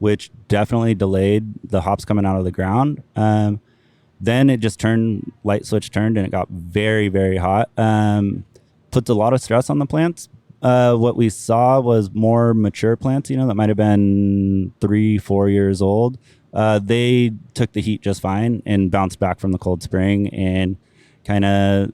B: which definitely delayed the hops coming out of the ground. Then it just light switch turned, and it got very, very hot. Puts a lot of stress on the plants. What we saw was more mature plants, that might have been 3-4 years old. They took the heat just fine and bounced back from the cold spring and kind of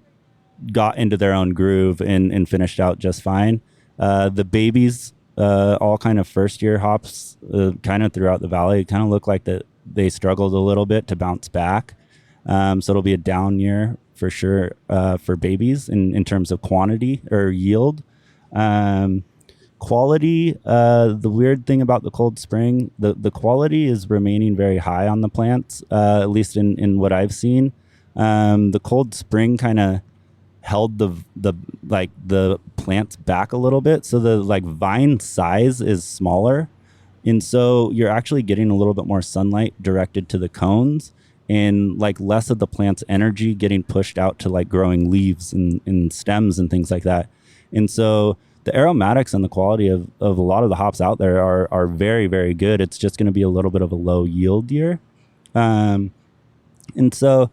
B: got into their own groove and finished out just fine. The babies, all kind of first year hops, kind of throughout the valley, kind of look like that they struggled a little bit to bounce back. So it'll be a down year for sure for babies in terms of quantity or yield. Quality, the weird thing about the cold spring, the quality is remaining very high on the plants, at least in what I've seen. The cold spring kind of held the plants back a little bit, so the vine size is smaller, and so you're actually getting a little bit more sunlight directed to the cones, and like less of the plant's energy getting pushed out to like growing leaves and stems and things like that. And so the aromatics and the quality of a lot of the hops out there are very, very good. It's just going to be a little bit of a low yield year. And so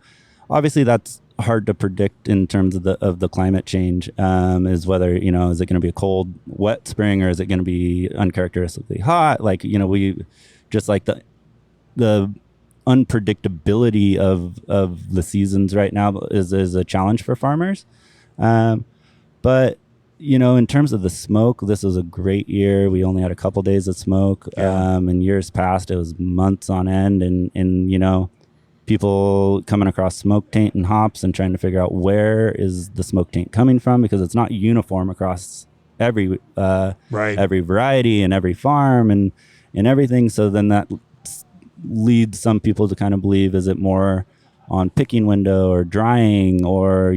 B: obviously that's hard to predict in terms of the climate change, is whether, is it going to be a cold, wet spring, or is it going to be uncharacteristically hot? Like, we just like the unpredictability of the seasons right now is a challenge for farmers. But in terms of the smoke, this was a great year. We only had a couple days of smoke. In years past, it was months on end, and people coming across smoke taint and hops and trying to figure out where is the smoke taint coming from, because it's not uniform across every variety and every farm and everything. So then that leads some people to kind of believe, is it more on picking window or drying or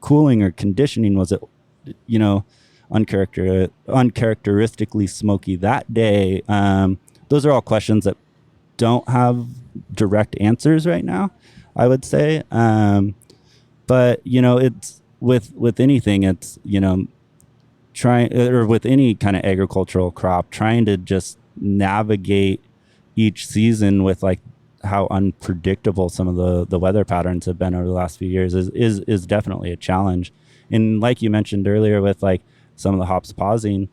B: cooling or conditioning? Was it uncharacteristically smoky that day? Those are all questions that don't have direct answers right now, I would say. But it's with anything, it's trying, or with any kind of agricultural crop, trying to just navigate each season with like how unpredictable some of the weather patterns have been over the last few years is definitely a challenge. And like you mentioned earlier, with like some of the hops pausing,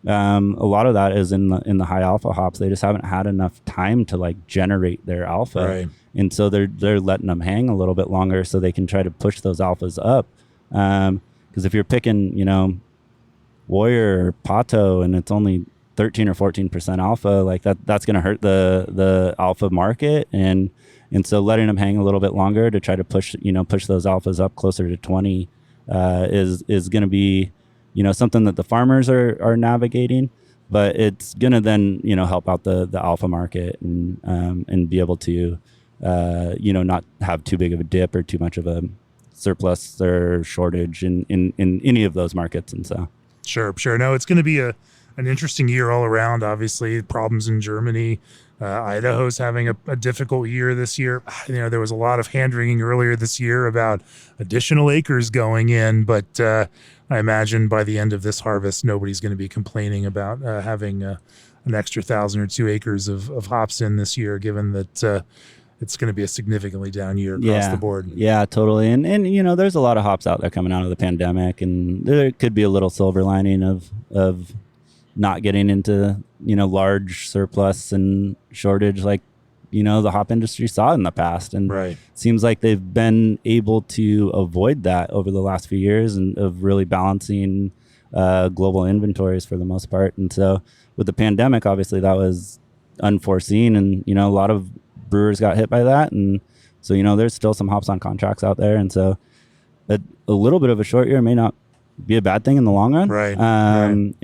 B: a lot of that is in the high alpha hops. They just haven't had enough time to like generate their alpha,
A: right.
B: And so they're letting them hang a little bit longer so they can try to push those alphas up. Because if you're picking, Warrior or Pato and it's only 13 or 14% alpha, like that's going to hurt the alpha market, and so letting them hang a little bit longer to try to push those alphas up closer to 20 is going to be something that the farmers are navigating, but it's going to then help out the alpha market and be able to not have too big of a dip or too much of a surplus or shortage in any of those markets. And so
A: sure no, it's going to be an interesting year all around. Obviously, problems in Germany. Idaho's having a difficult year this year. There was a lot of hand-wringing earlier this year about additional acres going in, but I imagine by the end of this harvest, nobody's going to be complaining about having an extra 1,000 or 2 acres of hops in this year, given that it's going to be a significantly down year across the board.
B: Yeah, totally. And there's a lot of hops out there coming out of the pandemic, and there could be a little silver lining of not getting into large surplus and shortage like the hop industry saw in the past, and
A: right.
B: It seems like they've been able to avoid that over the last few years, and of really balancing global inventories for the most part. And so with the pandemic, obviously that was unforeseen, and a lot of brewers got hit by that, and so there's still some hops on contracts out there, and so a little bit of a short year may not be a bad thing in the long run.
A: Right.
B: And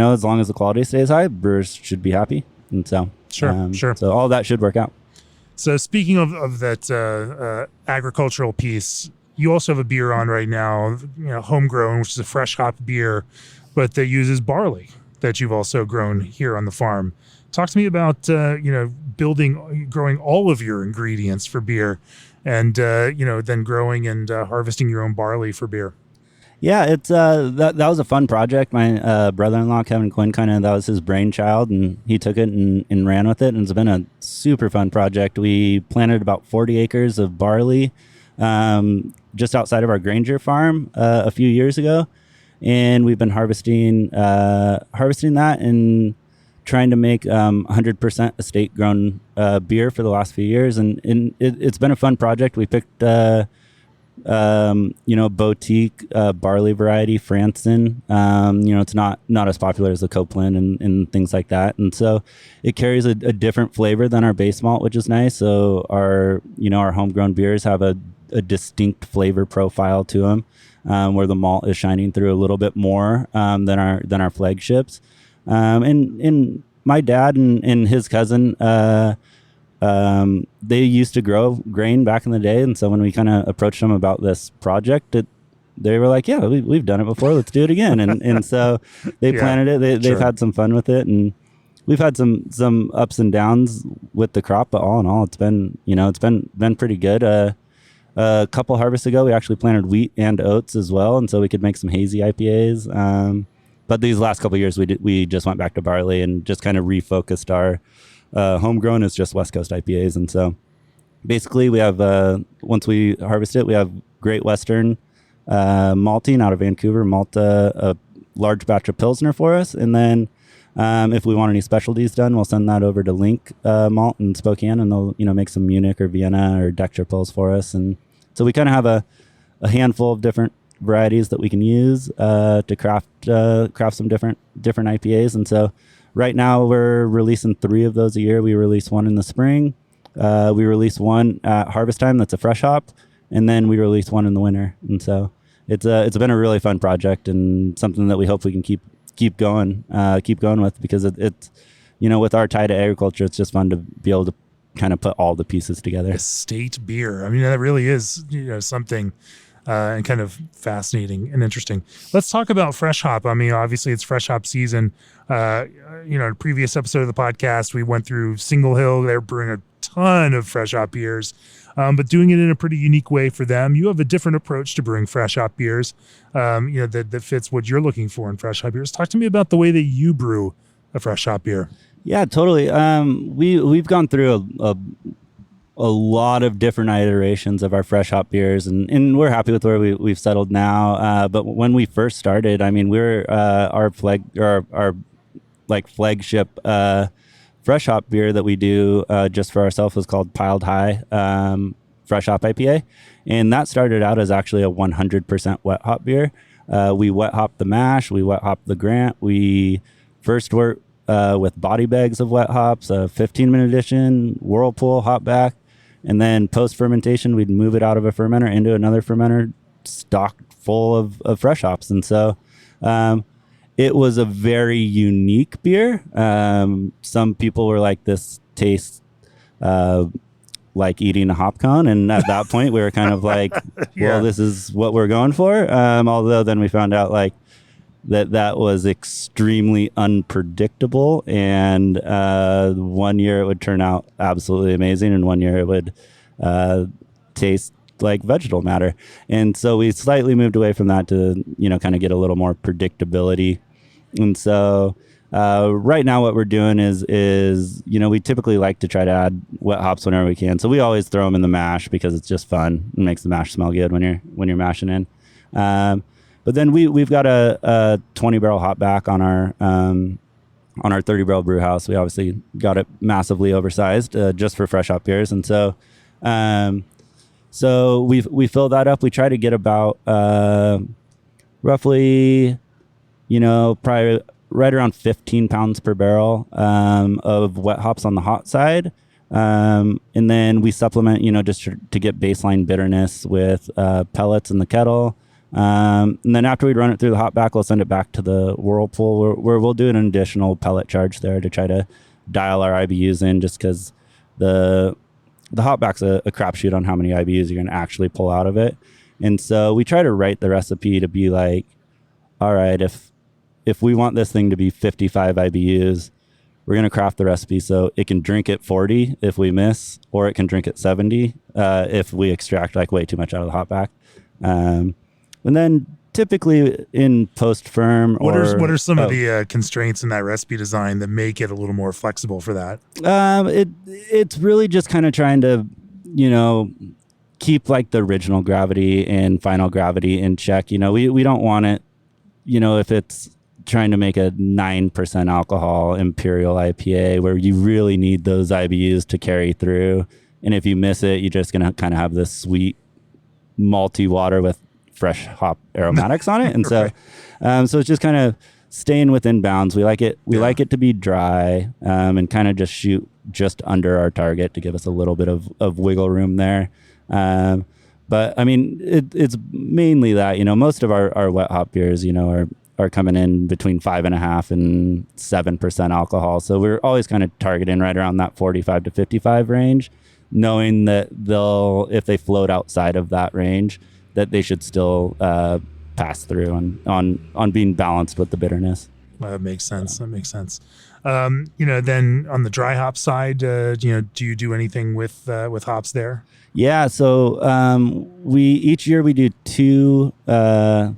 B: as long as the quality stays high, brewers should be happy. And so
A: sure.
B: So all that should work out.
A: So speaking of that agricultural piece, you also have a beer on right now, homegrown, which is a fresh hop beer, but that uses barley that you've also grown here on the farm. Talk to me about growing all of your ingredients for beer, and then growing and harvesting your own barley for beer.
B: Yeah, it's that was a fun project. My brother-in-law Kevin Quinn, that was his brainchild, and he took it and ran with it, and it's been a super fun project. We planted about 40 acres of barley just outside of our Granger farm a few years ago, and we've been harvesting that and trying to make 100% estate grown beer for the last few years, and it's been a fun project. We picked boutique barley variety, Franson. It's not as popular as the Copeland and things like that, and so it carries a different flavor than our base malt, which is nice. So our homegrown beers have a distinct flavor profile to them, where the malt is shining through a little bit more than our flagships. And my dad and his cousin, they used to grow grain back in the day, and so when we kind of approached them about this project, they were like, "Yeah, we've done it before. Let's do it again." And so they planted it. They've had some fun with it, and we've had some ups and downs with the crop, but all in all, it's been pretty good. A couple harvests ago, we actually planted wheat and oats as well, and so we could make some hazy IPAs. But these last couple of years, we just went back to barley and just kind of refocused our homegrown as just West Coast IPAs. And so basically, we have once we harvest it, we have Great Western malting out of Vancouver, malt a large batch of Pilsner for us, and then if we want any specialties done, we'll send that over to Link Malt in Spokane, and they'll make some Munich or Vienna or Dexter Pils for us. And so we kind of have a handful of different varieties that we can use to craft some different IPAs. And so right now we're releasing 3 of those a year. We release one in the spring. We release one at harvest time that's a fresh hop, and then we release one in the winter. And so it's been a really fun project and something that we hope we can keep going with, because it's with our tie to agriculture, it's just fun to be able to kind of put all the pieces together.
A: Estate beer. I mean, that really is something and kind of fascinating and interesting. Let's talk about fresh hop. I mean, obviously it's fresh hop season. In a previous episode of the podcast, we went through Single Hill. They're brewing a ton of fresh hop beers, but doing it in a pretty unique way for them. You have a different approach to brewing fresh hop beers, that fits what you're looking for in fresh hop beers. Talk to me about the way that you brew a fresh hop beer.
B: Yeah, totally. We've gone through a lot of different iterations of our fresh hop beers, and we're happy with where we've settled now. But when we first started, I mean, we're our flagship fresh hop beer that we do just for ourselves was called Piled High Fresh Hop IPA, and that started out as actually a 100% wet hop beer. We wet hopped the mash, we wet hopped the Grant. We first worked with body bags of wet hops, a 15-minute edition, Whirlpool hop back. And then post-fermentation, we'd move it out of a fermenter into another fermenter stocked full of fresh hops. And so it was a very unique beer. Some people were like, this tastes like eating a hop cone. And at that point, we were kind of like, well, this is what we're going for. Although then we found out that was extremely unpredictable, and 1 year it would turn out absolutely amazing, and 1 year it would taste like vegetal matter. And so we slightly moved away from that to kind of get a little more predictability. And so right now what we're doing is we typically like to try to add wet hops whenever we can. So we always throw them in the mash because it's just fun. It makes the mash smell good when you're mashing in. But then we've got a 20 barrel hop back on our 30 barrel brew house. We obviously got it massively oversized just for fresh hop beers, and so we fill that up. We try to get about roughly probably right around 15 pounds per barrel of wet hops on the hot side, and then we supplement just to get baseline bitterness with pellets in the kettle. And then after we run it through the hop back, we'll send it back to the Whirlpool where we'll do an additional pellet charge there to try to dial our IBUs in, just because the hop back's a crapshoot on how many IBUs you're going to actually pull out of it. And so we try to write the recipe to be like, all right, if we want this thing to be 55 IBUs, we're going to craft the recipe so it can drink at 40 if we miss, or it can drink at 70 if we extract way too much out of the hop back. And then typically in post-firm,
A: what are some of the constraints in that recipe design that make it a little more flexible for that?
B: It's really just kind of trying to, keep the original gravity and final gravity in check. We don't want it, if it's trying to make a 9% alcohol imperial IPA where you really need those IBUs to carry through. And if you miss it, you're just going to kind of have this sweet malty water with fresh hop aromatics on it. And so so it's just kind of staying within bounds. We like it like it to be dry and kind of just shoot just under our target to give us a little bit of wiggle room there. But I mean, it's mainly that, most of our wet hop beers, are coming in between 5.5% and 7% alcohol. So we're always kind of targeting right around that 45 to 55 range, knowing that if they float outside of that range, that they should still pass through on being balanced with the bitterness.
A: That makes sense. That makes sense. Then on the dry hop side, do you do anything with hops there?
B: Yeah, so we each year we do two. I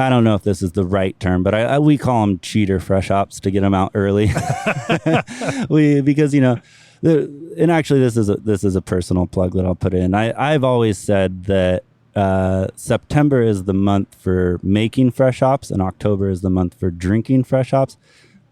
B: don't know if this is the right term, but we call them cheater fresh hops to get them out early. Because and actually this is a personal plug that I'll put in. I've always said that September is the month for making fresh hops and October is the month for drinking fresh hops,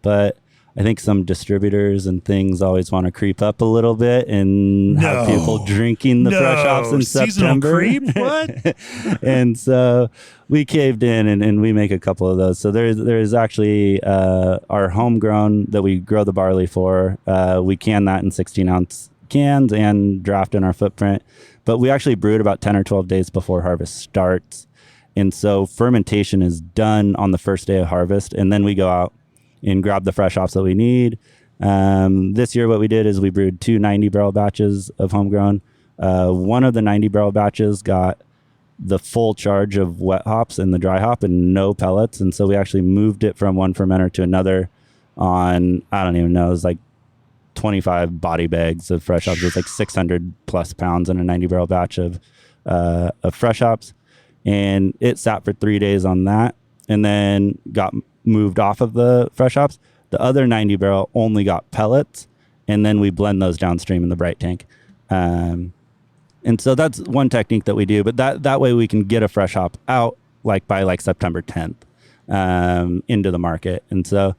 B: but I think some distributors and things always want to creep up a little bit and have people drinking the fresh hops in September.
A: Seasonal creep? What?
B: And so we caved in and we make a couple of those. So there's actually our homegrown that we grow the barley for. We can that in 16-ounce cans and draft in our footprint. But we actually brew it about 10 or 12 days before harvest starts. And so fermentation is done on the first day of harvest. And then we go out and grab the fresh hops that we need. This year, what we did is we brewed 2 90-barrel batches of homegrown. One of the 90-barrel batches got the full charge of wet hops and the dry hop and no pellets. And so we actually moved it from one fermenter to another on, I don't even know, it was like 25 body bags of fresh hops. It was like 600 plus pounds in a 90-barrel batch of fresh hops. And it sat for 3 days on that and then got moved off of the fresh hops. The other 90 barrel only got pellets, and then we blend those downstream in the bright tank. And so that's one technique that we do, but that way we can get a fresh hop out by September 10th into the market. And so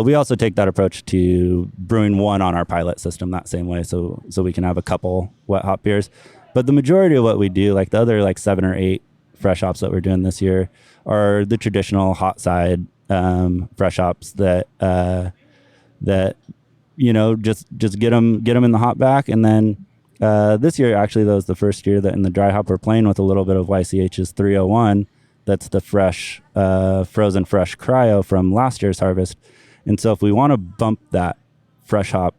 B: we also take that approach to brewing one on our pilot system that same way, so we can have a couple wet hop beers. But the majority of what we do, like the other 7 or 8 fresh hops that we're doing this year, are the traditional hot side fresh hops that just get them in the hop back. And then this year actually that was the first year that in the dry hop we're playing with a little bit of YCH's 301. That's the fresh frozen fresh cryo from last year's harvest. And so if we want to bump that fresh hop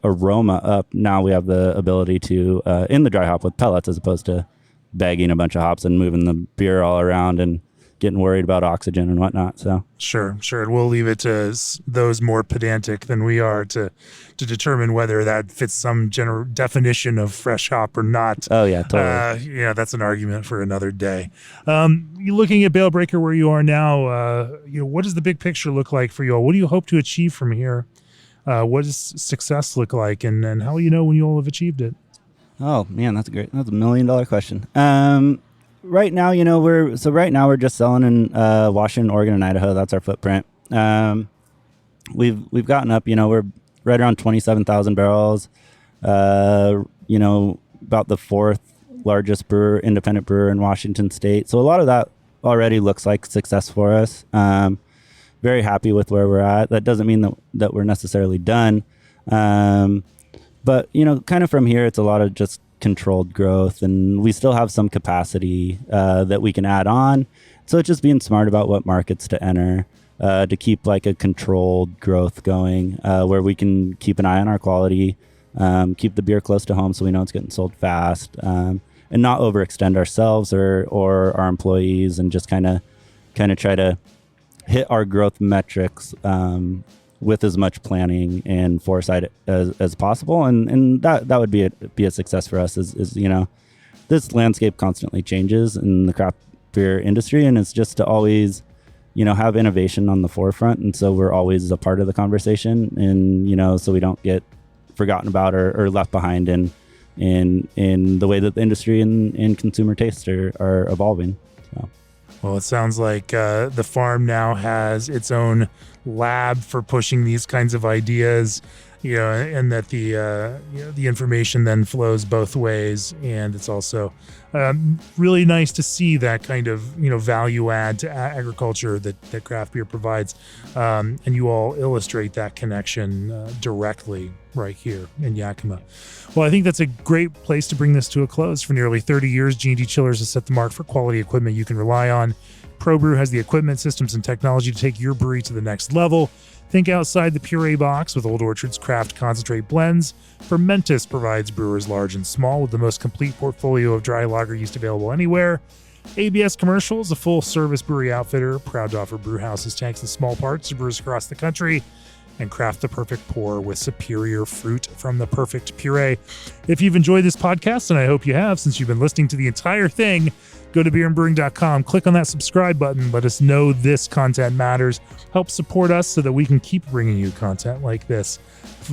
B: aroma up, now we have the ability to in the dry hop with pellets as opposed to bagging a bunch of hops and moving the beer all around and getting worried about oxygen and whatnot. So
A: sure. We'll leave it to those more pedantic than we are to determine whether that fits some general definition of fresh hop or not.
B: Oh yeah, totally.
A: That's an argument for another day. You looking at Bale Breaker where you are now, what does the big picture look like for you all? What do you hope to achieve from here? What does success look like, and how will you know when you all have achieved it?
B: Oh man, that's $1 million question. Right now, we're just selling in Washington, Oregon, and Idaho. That's our footprint. We've gotten up, we're right around 27,000 barrels. About the 4th largest independent brewer in Washington State. So a lot of that already looks like success for us. Very happy with where we're at. That doesn't mean that we're necessarily done. But kind of from here, it's a lot of just controlled growth, and we still have some capacity that we can add on. So it's just being smart about what markets to enter to keep a controlled growth going, where we can keep an eye on our quality, keep the beer close to home so we know it's getting sold fast, and not overextend ourselves or our employees, and just kind of try to hit our growth metrics with as much planning and foresight as possible, and that would be a success for us. Is this landscape constantly changes in the craft beer industry, and it's just to always have innovation on the forefront, and so we're always a part of the conversation, and so we don't get forgotten about or left behind in the way that the industry and consumer tastes are evolving. So.
A: Well, it sounds like the farm now has its own lab for pushing these kinds of ideas, and that the information then flows both ways. And it's also really nice to see that kind of value add to agriculture that craft beer provides, and you all illustrate that connection directly right here in Yakima. Well, I think that's a great place to bring this to a close. For nearly 30 years, G&D Chillers has set the mark for quality equipment you can rely on. ProBrew has the equipment, systems, and technology to take your brewery to the next level. Think outside the puree box with Old Orchard's craft concentrate blends. Fermentis provides brewers large and small with the most complete portfolio of dry lager yeast available anywhere. ABS Commercial is a full-service brewery outfitter, proud to offer brew houses, tanks, and small parts to brewers across the country. and craft the perfect pour with superior fruit from the perfect puree. If you've enjoyed this podcast, and I hope you have since you've been listening to the entire thing, go to beerandbrewing.com, click on that subscribe button, let us know this content matters, help support us so that we can keep bringing you content like this.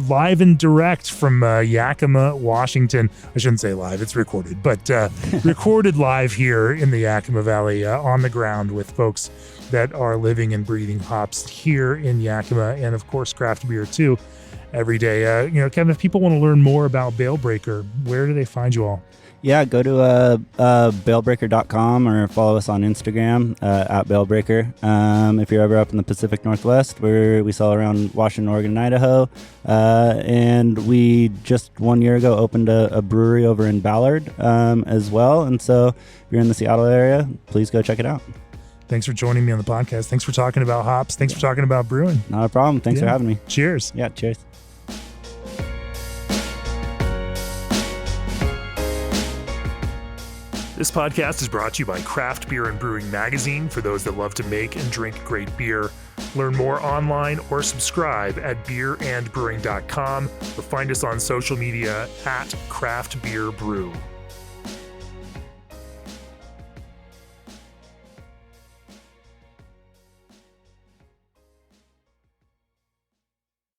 A: Live and direct from Yakima, Washington. I shouldn't say live, it's recorded, but recorded live here in the Yakima Valley on the ground with folks that are living and breathing hops here in Yakima, and of course craft beer too every day. Kevin, if people want to learn more about Bale Breaker, where do they find you all?
B: Yeah, go to balebreaker.com or follow us on Instagram at Bale Breaker. If you're ever up in the Pacific Northwest, we sell around Washington, Oregon, and Idaho. And we just 1 year ago opened a brewery over in Ballard as well. And so if you're in the Seattle area, please go check it out.
A: Thanks for joining me on the podcast. Thanks for talking about hops. Thanks for talking about brewing.
B: Not a problem. Thanks for having me.
A: Cheers.
B: Yeah, cheers.
A: This podcast is brought to you by Craft Beer and Brewing Magazine for those that love to make and drink great beer. Learn more online or subscribe at beerandbrewing.com or find us on social media at Craft Beer Brew.